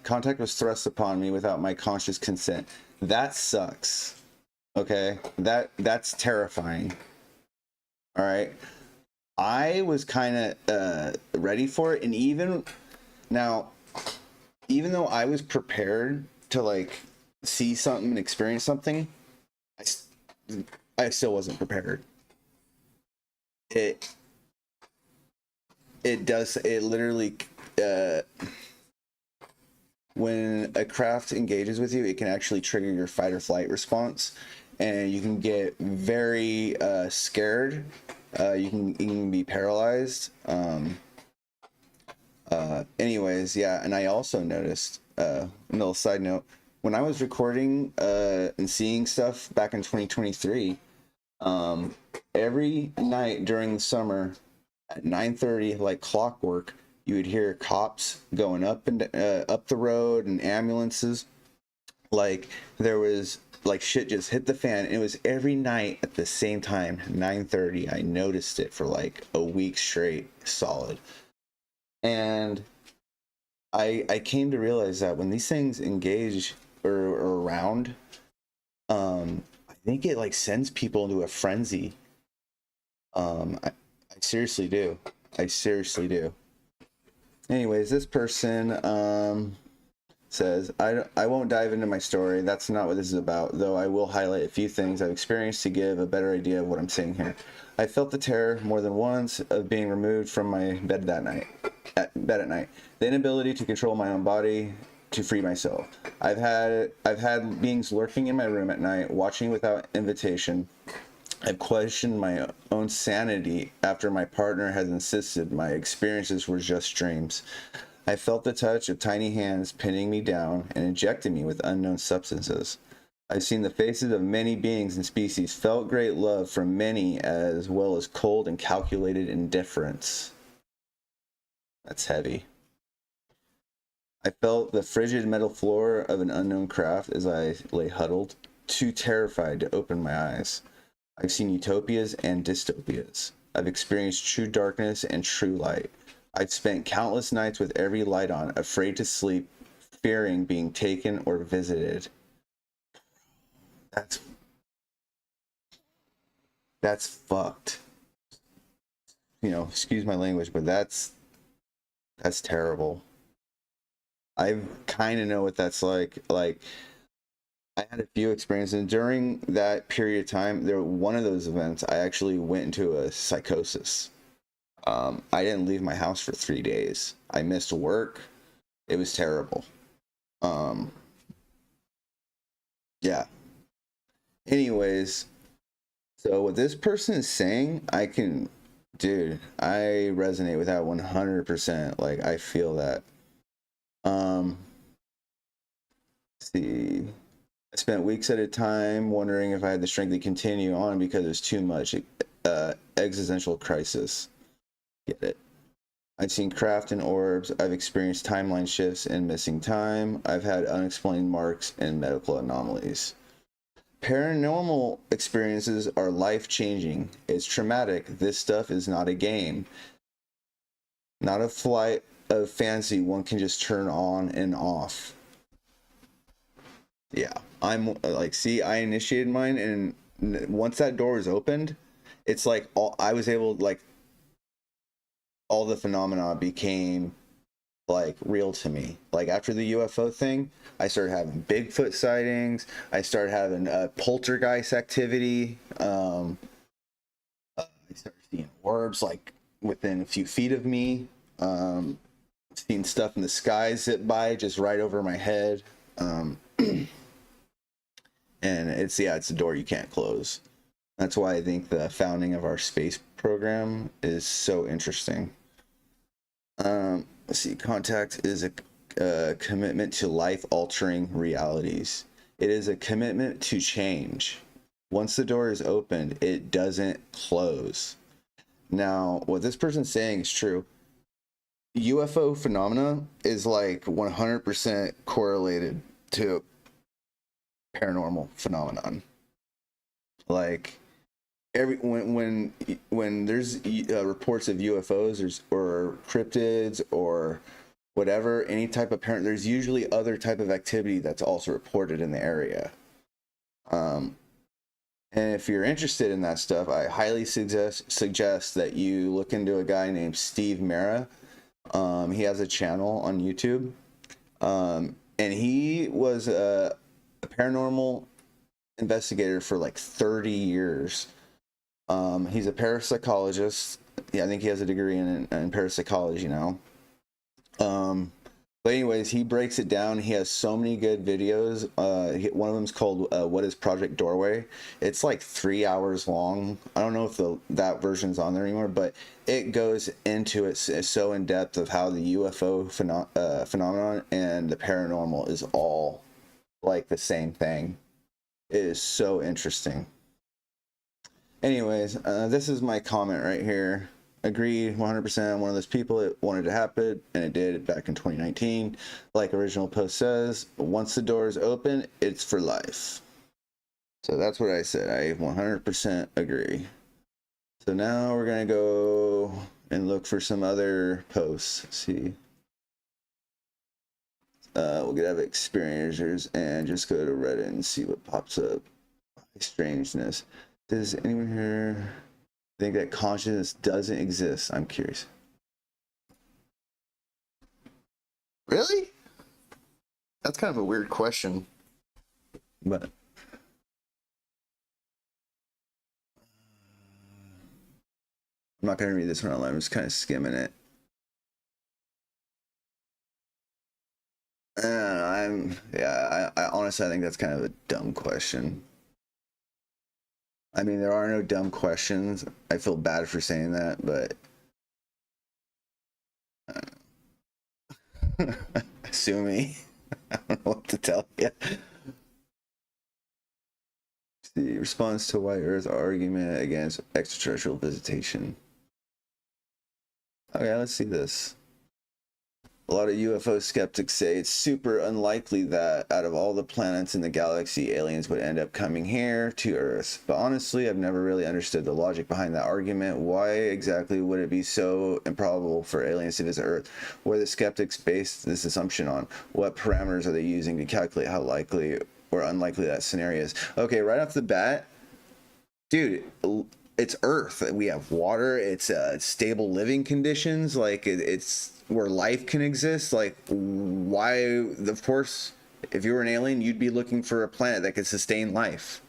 contact was thrust upon me without my conscious consent. That sucks. Okay? That's terrifying. All right? I was kind of ready for it, and even though I was prepared to like see something and experience something, I still wasn't prepared. It literally when a craft engages with you, it can actually trigger your fight or flight response, and you can get very scared. You can be paralyzed. Anyways, yeah, and I also noticed, little side note, when I was recording and seeing stuff back in 2023, every night during the summer at 9:30, like clockwork, you would hear cops going up the road and ambulances. Like there was like shit just hit the fan. It was every night at the same time, 9:30. I noticed it for like a week straight, solid. And I came to realize that when these things engage or around, I think it like sends people into a frenzy. I seriously do. I seriously do. Anyways, this person says, I won't dive into my story. That's not what this is about, though I will highlight a few things I've experienced to give a better idea of what I'm saying here. I felt the terror more than once of being removed from my bed at night. The inability to control my own body, to free myself. I've had beings lurking in my room at night, watching without invitation. I've questioned my own sanity after my partner has insisted my experiences were just dreams. I felt the touch of tiny hands pinning me down and injecting me with unknown substances. I've seen the faces of many beings and species, felt great love from many, as well as cold and calculated indifference. That's heavy. I felt the frigid metal floor of an unknown craft as I lay huddled, too terrified to open my eyes. I've seen utopias and dystopias. I've experienced true darkness and true light. I've spent countless nights with every light on, afraid to sleep, fearing being taken or visited. That's fucked. You know, excuse my language, but that's terrible. I kind of know what that's like. Like, I had a few experiences, and during that period of time, one of those events, I actually went into a psychosis. I didn't leave my house for 3 days. I missed work. It was terrible. Yeah. Anyways, so what this person is saying, dude, I resonate with that 100%. Like, I feel that. Let's see. I spent weeks at a time wondering if I had the strength to continue on because it was too much. existential crisis. Get it? I've seen craft and orbs. I've experienced timeline shifts and missing time. I've had unexplained marks and medical anomalies. Paranormal experiences are life-changing. It's traumatic. This stuff is not a game. Not a flight of fancy one can just turn on and off. Yeah, I'm like, see, I initiated mine, and once that door was opened, it's like I was able, like, all the phenomena became like real to me. Like after the UFO thing, I started having Bigfoot sightings. I started having poltergeist activity. I started seeing orbs like within a few feet of me. Seeing stuff in the sky zip by just right over my head. And it's a door you can't close. That's why I think the founding of our space program is so interesting. Let's see. Contact is a commitment to life-altering realities. It is a commitment to change. Once the door is opened, it doesn't close. Now, what this person's saying is true. UFO phenomena is like 100% correlated to paranormal phenomenon. Like when there's reports of UFOs or cryptids or whatever, any type of there's usually other type of activity that's also reported in the area. And if you're interested in that stuff, I highly suggest that you look into a guy named Steve Mera. He has a channel on YouTube, and he was a paranormal investigator for like 30 years. He's a parapsychologist. Yeah, I think he has a degree in parapsychology now. But anyways, he breaks it down. He has so many good videos. One of them is called "What is Project Doorway?" It's like 3 hours long. I don't know if that version's on there anymore, but it goes into it so in depth of how the UFO phenomenon and the paranormal is all like the same thing. It is so interesting. Anyways, this is my comment right here. Agreed 100%. I'm one of those people that wanted to happen, and it did back in 2019. Like original post says, once the door is open, it's for life. So that's what I said. I 100% agree. So now we're going to go and look for some other posts. Let's see. We'll get have experiencers and just go to Reddit and see what pops up. Strangeness. Does anyone here think that consciousness doesn't exist? I'm curious. Really? That's kind of a weird question. But I'm not going to read this one online. I'm just kind of skimming it. I honestly, I think that's kind of a dumb question. I mean, there are no dumb questions. I feel bad for saying that, but sue me. I don't know what to tell you. The response to White Earth argument against extraterrestrial visitation. Okay, let's see this. A lot of UFO skeptics say it's super unlikely that out of all the planets in the galaxy, aliens would end up coming here to Earth. But honestly, I've never really understood the logic behind that argument. Why exactly would it be so improbable for aliens to visit Earth? What are the skeptics base this assumption on? What parameters are they using to calculate how likely or unlikely that scenario is? Okay, right off the bat, dude, it's Earth. We have water. It's stable living conditions. Like it's where life can exist. Like, why? Of course, if you were an alien, you'd be looking for a planet that could sustain life.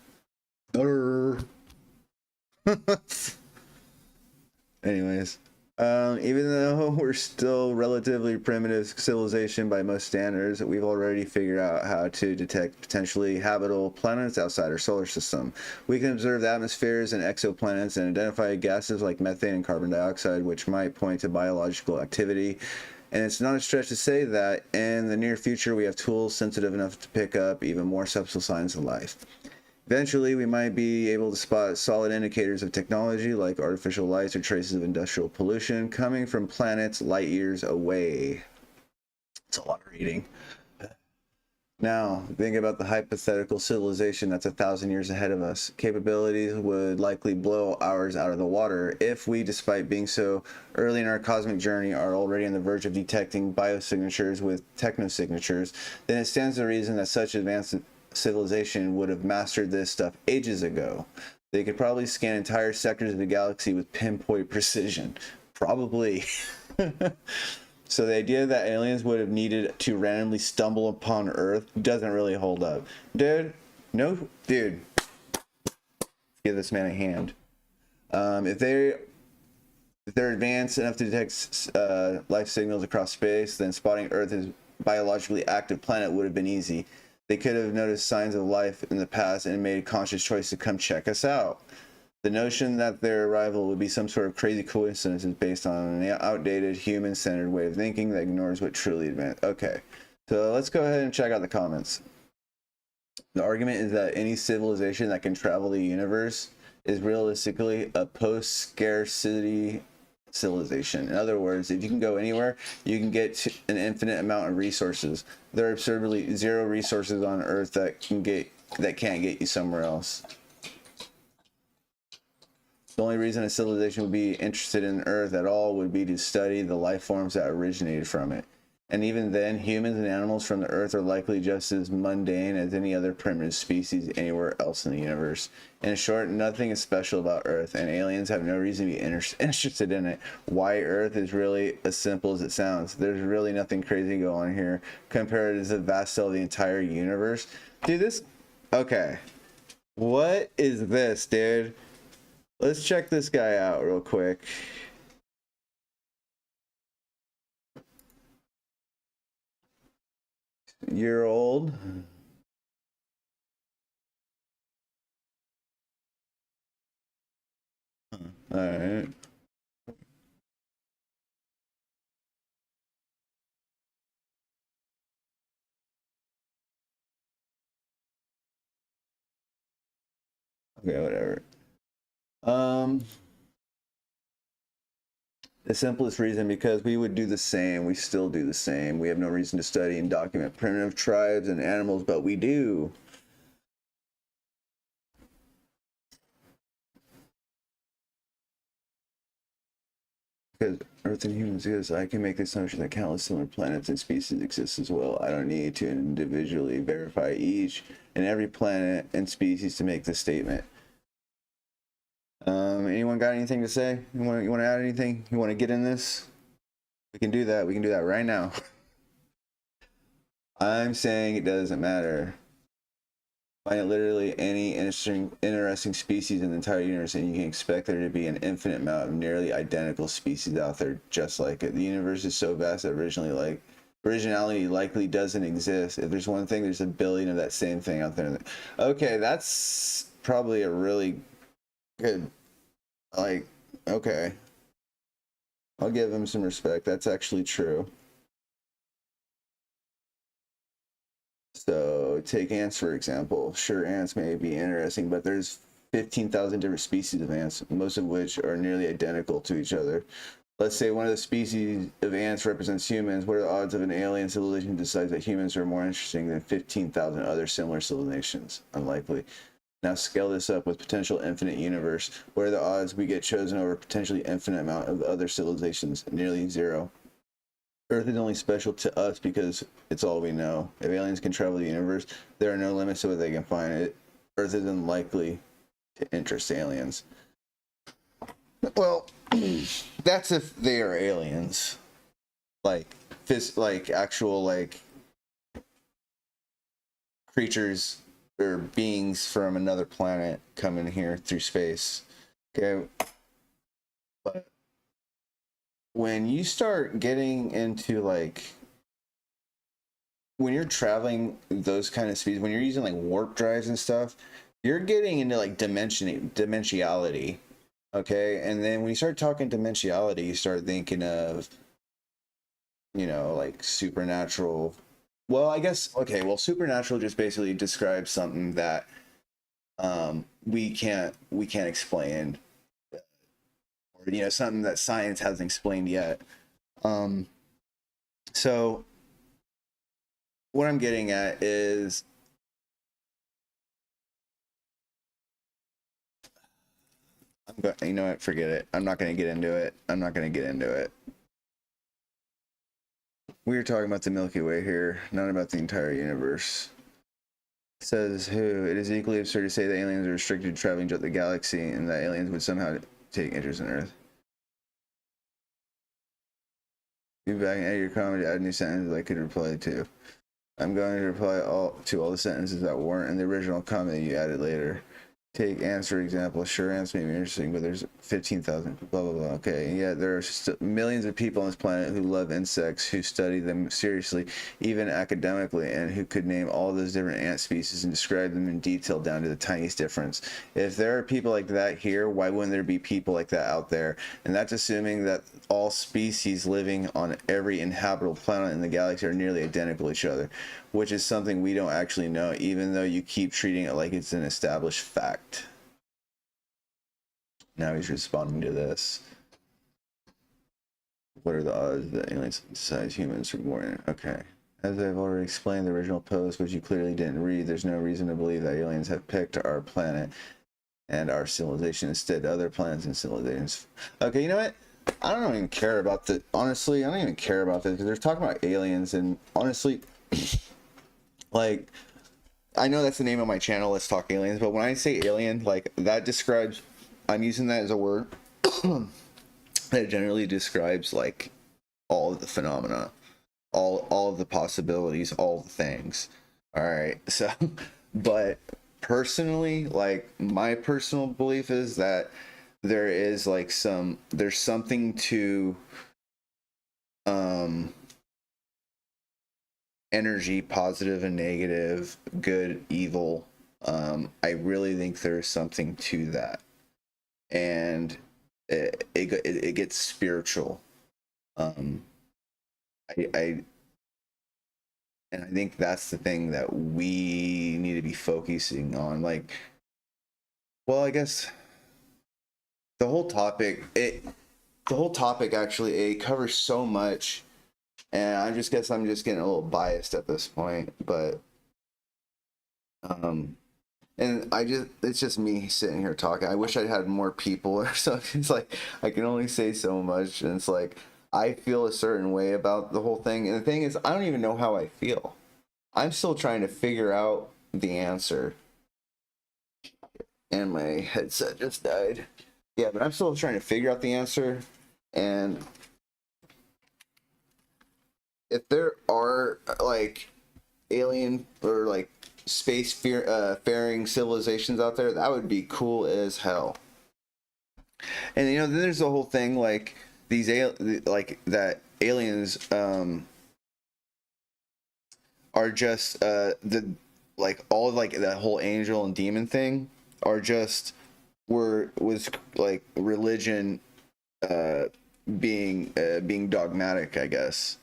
Anyways, even though we're still relatively primitive civilization by most standards, we've already figured out how to detect potentially habitable planets outside our solar system. We can observe the atmospheres and exoplanets and identify gases like methane and carbon dioxide, which might point to biological activity. And it's not a stretch to say that in the near future, we have tools sensitive enough to pick up even more subtle signs of life. Eventually, we might be able to spot solid indicators of technology like artificial lights or traces of industrial pollution coming from planets light years away. It's a lot of reading. Now, think about the hypothetical civilization that's 1,000 years ahead of us. Capabilities would likely blow ours out of the water if we, despite being so early in our cosmic journey, are already on the verge of detecting biosignatures with technosignatures. Then it stands to reason that such advanced civilization would have mastered this stuff ages ago. They could probably scan entire sectors of the galaxy with pinpoint precision. Probably. So the idea that aliens would have needed to randomly stumble upon Earth doesn't really hold up. Dude, dude. Give this man a hand. If they're advanced enough to detect life signals across space, then spotting Earth as biologically active planet would have been easy. They could have noticed signs of life in the past and made a conscious choice to come check us out. The notion that their arrival would be some sort of crazy coincidence is based on an outdated, human-centered way of thinking that ignores what truly advanced. Okay, so let's go ahead and check out the comments. The argument is that any civilization that can travel the universe is realistically a post-scarcity civilization. In other words, if you can go anywhere, you can get an infinite amount of resources. There are absurdly zero resources on Earth that can't get you somewhere else. The only reason a civilization would be interested in Earth at all would be to study the life forms that originated from it. And even then, humans and animals from the Earth are likely just as mundane as any other primitive species anywhere else in the universe. In short, nothing is special about Earth, and aliens have no reason to be interested in it. Why Earth is really as simple as it sounds. There's really nothing crazy going on here compared to the vast scale of the entire universe. Dude, this... Okay. What is this, dude? Let's check this guy out real quick. Year old. All right. Okay, whatever. The simplest reason, because we would do the same. We still do the same. We have no reason to study and document primitive tribes and animals, but we do. Because Earth and humans exist, I can make the assumption that countless similar planets and species exist as well. I don't need to individually verify each and every planet and species to make this statement. Anyone got anything to say? You want to add anything? You want to get in this? We can do that. We can do that right now. I'm saying it doesn't matter. Find literally any interesting species in the entire universe, and you can expect there to be an infinite amount of nearly identical species out there just like it. The universe is so vast that originality likely doesn't exist. If there's one thing, there's a billion of that same thing out there. Okay, that's probably a really good, okay. I'll give him some respect. That's actually true. So take ants, for example. Sure, ants may be interesting, but there's 15,000 different species of ants, most of which are nearly identical to each other. Let's say one of the species of ants represents humans. What are the odds of an alien civilization decides that humans are more interesting than 15,000 other similar civilizations? Unlikely. Now scale this up with potential infinite universe. What are the odds we get chosen over a potentially infinite amount of other civilizations? Nearly zero. Earth is only special to us because it's all we know. If aliens can travel the universe, there are no limits to what they can find. Earth isn't likely to interest aliens. Well, that's if they are aliens. Like actual creatures or beings from another planet coming here through space. Okay. But when you start getting into when you're traveling those kind of speeds, when you're using warp drives and stuff, you're getting into dimensionality. Okay. And then when you start talking dimensionality, you start thinking of, supernatural. Well, I guess, okay, well, supernatural just basically describes something that we can't explain, or something that science hasn't explained yet. So what I'm getting at is, you know what, forget it. I'm not going to get into it. We were talking about the Milky Way here, not about the entire universe. Says who? It is equally absurd to say that aliens are restricted to traveling throughout the galaxy and that aliens would somehow take interest in Earth. You back and edit your comment to add new sentences I could reply to. I'm going to reply to all the sentences that weren't in the original comment you added later. Take answer example. Sure, ants may be interesting, but there's 15,000. Blah blah blah. Okay, yeah, there are millions of people on this planet who love insects, who study them seriously, even academically, and who could name all those different ant species and describe them in detail down to the tiniest difference. If there are people like that here, why wouldn't there be people like that out there? And that's assuming that all species living on every inhabitable planet in the galaxy are nearly identical to each other, which is something we don't actually know, even though you keep treating it like it's an established fact. Now he's responding to this. What are the odds that aliens synthesize humans are born? Okay. As I've already explained in the original post, which you clearly didn't read, there's no reason to believe that aliens have picked our planet and our civilization instead of other planets and civilizations. Okay, you know what? I don't even care about the. Honestly, I don't even care about this because they're talking about aliens, and honestly, like, I know that's the name of my channel, Let's Talk Aliens, but when I say alien, like, that describes, I'm using that as a word that generally describes, like, all of the phenomena, all of the possibilities, all the things. All right, so, but personally, like, my personal belief is that there is, like, there's something to energy, positive and negative, good, evil. I really think there's something to that, and it gets spiritual. I think that's the thing that we need to be focusing on. Like, well, I guess the whole topic actually, it covers so much. And I just guess I'm just getting a little biased at this point, but and it's just me sitting here talking. I wish I had more people or something. It's like I can only say so much, and it's like I feel a certain way about the whole thing. And the thing is, I don't even know how I feel. I'm still trying to figure out the answer. And my headset just died. Yeah, but I'm still trying to figure out the answer. And if there are, like, alien or, like, space faring civilizations out there, that would be cool as hell. And, then there's the whole thing, like, that aliens are just all of, like, that whole angel and demon thing are just was like religion being dogmatic, I guess.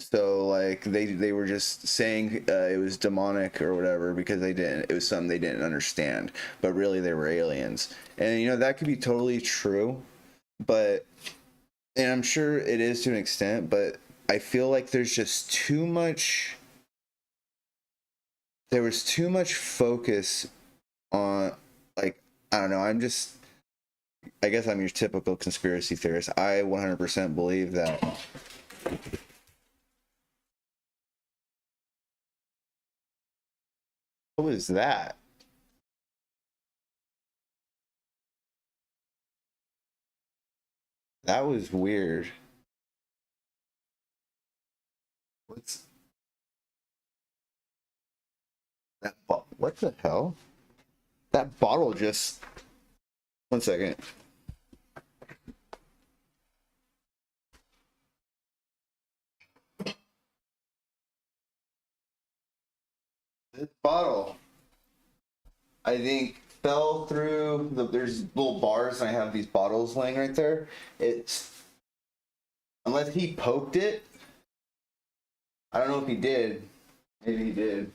So, like, they were just saying it was demonic or whatever because it was something they didn't understand, but really they were aliens. And that could be totally true, and I'm sure it is to an extent, but I feel like there was too much focus on, like, I don't know, I guess I'm your typical conspiracy theorist. I 100% believe that what was that? That was weird. What's that? What the hell? That bottle just... One second. This bottle, I think, fell through there's little bars, and I have these bottles laying right there. Unless he poked it. I don't know if he did. Maybe he did.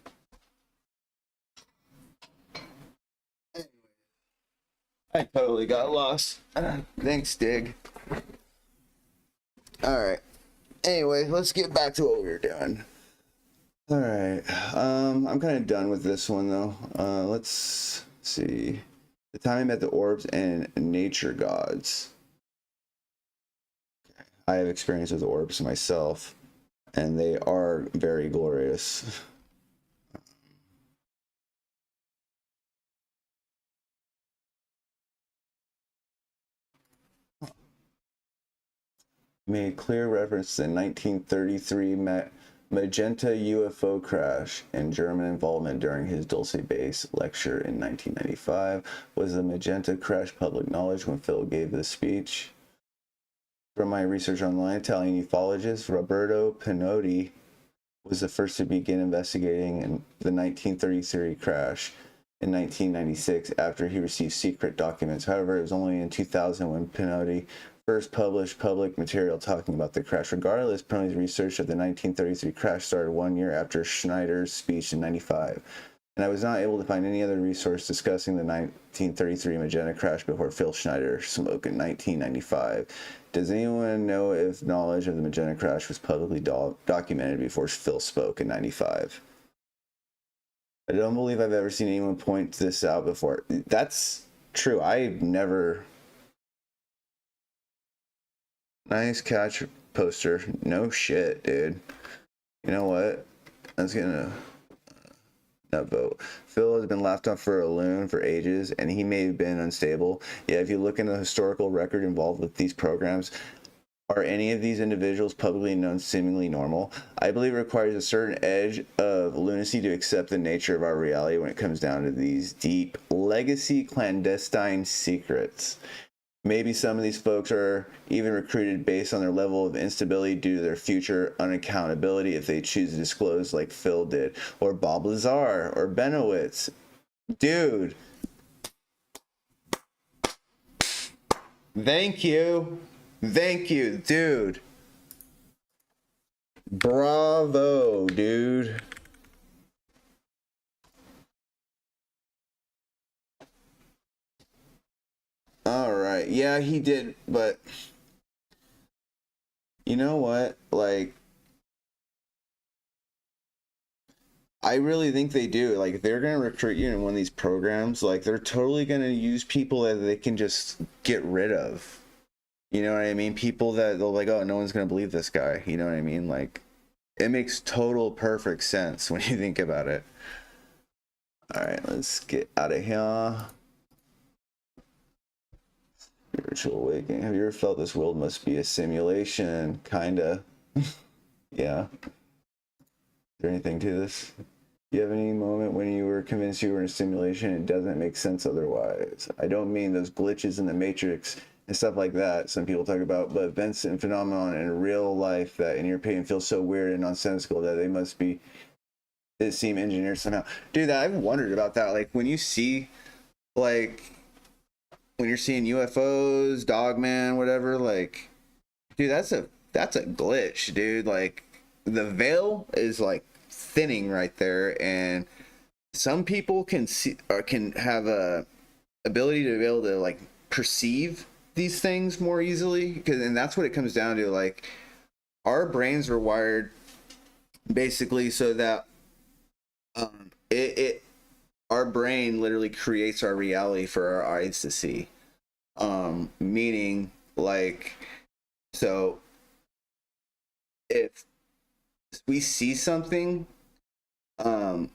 I totally got lost. Thanks, Dig. Alright. Anyway, let's get back to what we were doing. Alright. I'm kind of done with this one, though. Let's see. The time I met the orbs and nature gods. I have experience with orbs myself, and they are very glorious. Made clear reference to the 1933 Magenta UFO crash and German involvement during his Dulce Base lecture in 1995. Was the Magenta crash public knowledge when Phil gave this speech? From my research online, Italian ufologist Roberto Pinotti was the first to begin investigating the 1933 crash in 1996 after he received secret documents. However, it was only in 2000 when Pinotti first published public material talking about the crash. Regardless, Pinotti's research of the 1933 crash started 1 year after Schneider's speech in 95, and I was not able to find any other resource discussing the 1933 Magenta crash before Phil Schneider spoke in 1995. Does anyone know if knowledge of the Magenta crash was publicly documented before Phil spoke in 95? I don't believe I've ever seen anyone point this out before. That's true. I've never... Nice catch poster. No shit, dude. You know what? That's gonna not vote. Phil has been laughed off for a loon for ages, and he may have been unstable. Yeah, if you look into the historical record involved with these programs, are any of these individuals publicly known seemingly normal? I believe it requires a certain edge of lunacy to accept the nature of our reality when it comes down to these deep legacy clandestine secrets. Maybe some of these folks are even recruited based on their level of instability due to their future unaccountability if they choose to disclose like Phil did, or Bob Lazar, or Benowitz. Dude. Thank you. Thank you, dude. Bravo, dude. All right. Yeah, he did, but you know what? Like, I really think they do. Like, if they're going to recruit you in one of these programs, like, they're totally going to use people that they can just get rid of. You know what I mean? People that they'll like, oh, no one's going to believe this guy. You know what I mean? Like, it makes total perfect sense when you think about it. All right, let's get out of here. Spiritual awakening. Have you ever felt this world must be a simulation? Kinda. Yeah. Is there anything to this? Do you have any moment when you were convinced you were in a simulation and it doesn't make sense otherwise? I don't mean those glitches in the Matrix and stuff like that some people talk about, but events and phenomenon in real life that in your opinion feel so weird and nonsensical that they must be, it seem engineered somehow. Dude, I've wondered about that. Like, when you see, like, when you're seeing UFOs, Dogman, whatever, like, dude, that's a glitch, dude. Like, the veil is like thinning right there, and some people can see or can have a ability to be able to like perceive these things more easily, and that's what it comes down to. Like, our brains are wired basically so that our brain literally creates our reality for our eyes to see. Meaning, like, so if we see something, I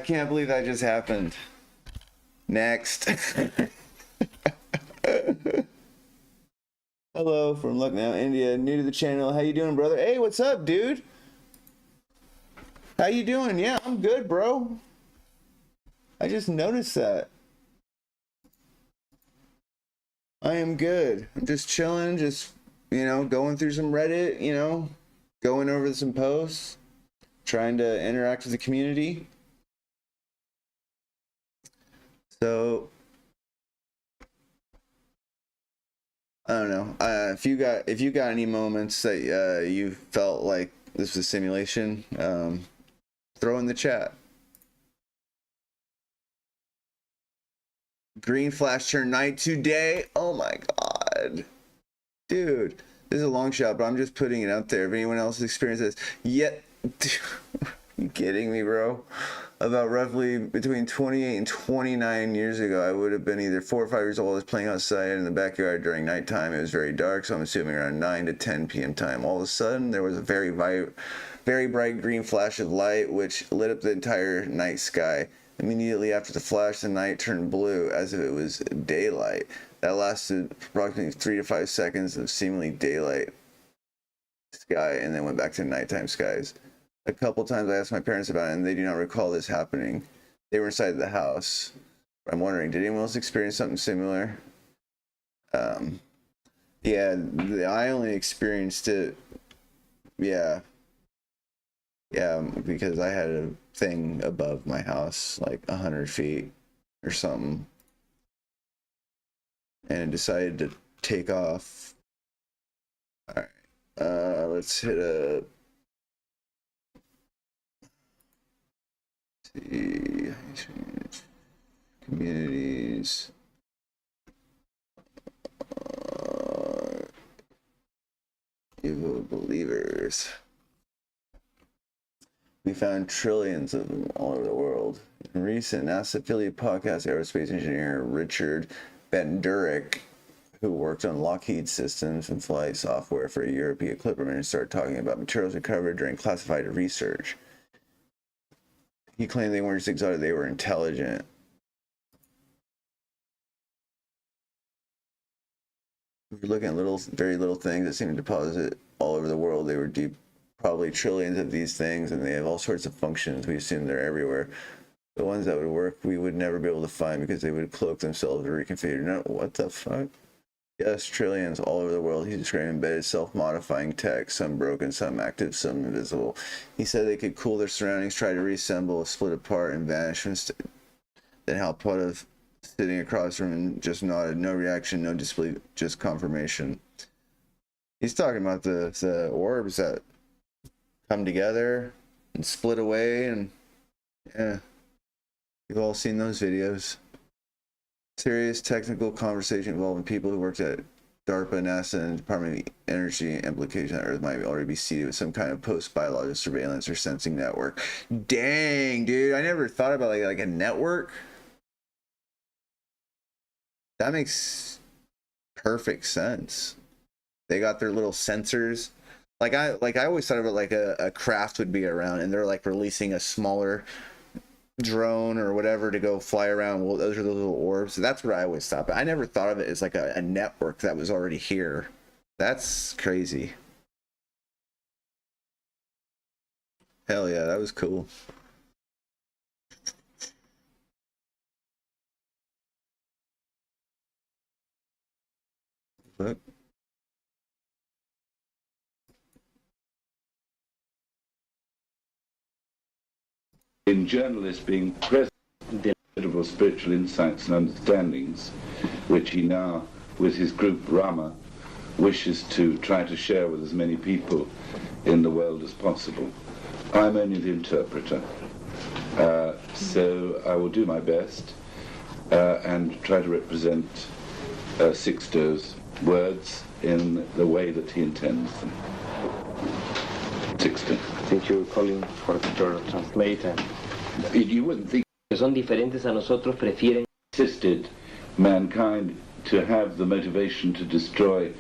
can't believe that just happened. Next. Hello from Lucknow, India. New to the channel. How you doing, brother? Hey, what's up, dude? How you doing? Yeah, I'm good, bro. I just noticed that. I am good. I'm just chilling, just, you know, going through some Reddit, you know, going over some posts, trying to interact with the community. So, I don't know. If you got any moments that you felt like this was a simulation, throw in the chat. Green flash turned night today. Oh my god. Dude, this is a long shot, but I'm just putting it out there. If anyone else experiences this, yet, dude, are you kidding me, bro? About roughly between 28 and 29 years ago, I would have been either 4 or 5 years old. I was playing outside in the backyard during nighttime. It was very dark, so I'm assuming around 9 to 10 p.m. time. All of a sudden, there was a very bright green flash of light, which lit up the entire night sky. Immediately after the flash, the night turned blue as if it was daylight. That lasted approximately 3 to 5 seconds of seemingly daylight sky, and then went back to nighttime skies. A couple times I asked my parents about it, and they do not recall this happening. They were inside the house. I'm wondering, did anyone else experience something similar? Yeah, I only experienced it. Yeah, because I had a thing above my house, like 100 feet or something, and it decided to take off. All right, let's hit a. See, communities. Evil believers. We found trillions of them all over the world. In recent NASA affiliate podcast, aerospace engineer Richard Bendurek, who worked on Lockheed systems and flight software for a European Clipperman, started talking about materials recovered during classified research. He claimed they weren't just exotic, they were intelligent. If you're looking at very little things that seem to deposit all over the world, they were deep, probably trillions of these things, and they have all sorts of functions. We assume they're everywhere. The ones that would work, we would never be able to find because they would cloak themselves or reconfigure. No, what the fuck? Yes, trillions all over the world. He's describing embedded self-modifying tech, some broken, some active, some invisible. He said they could cool their surroundings, try to reassemble, split apart, and vanish. Then how part of sitting across from him just nodded. No reaction, no disbelief, just confirmation. He's talking about the orbs that come together and split away, and yeah, you've all seen those videos. Serious technical conversation involving people who worked at DARPA, NASA, and Department of Energy. Implication that Earth might already be seeded with some kind of post-biological surveillance or sensing network. Dang, dude, I never thought about like a network. That makes perfect sense. They got their little sensors. Like I always thought about like a craft would be around, and they're like releasing a smaller drone or whatever to go fly around. Well, those are the little orbs. That's what I always thought, but I never thought of it as like a network that was already here. That's crazy. Hell yeah, that was cool. Look. In journalists being present, the incredible spiritual insights and understandings, which he now, with his group Rama, wishes to try to share with as many people in the world as possible. I'm only the interpreter, so I will do my best and try to represent Sixto's words in the way that he intends them. Sixto. I think you're calling for a translator. You wouldn't think Son diferentes a nosotros, prefieren assisted mankind to have the motivation to destroy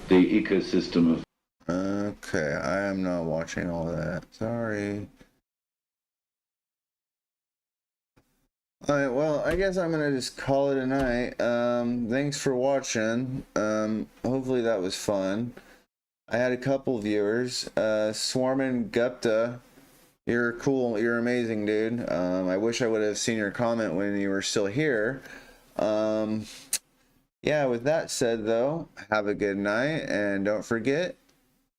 the ecosystem of. Okay, I am not watching all that. Sorry. Alright, well, I guess I'm gonna just call it a night. Thanks for watching. Hopefully that was fun. I had a couple viewers. Swarman Gupta, you're cool. You're amazing, dude. I wish I would have seen your comment when you were still here. Yeah, with that said, though, have a good night, and don't forget,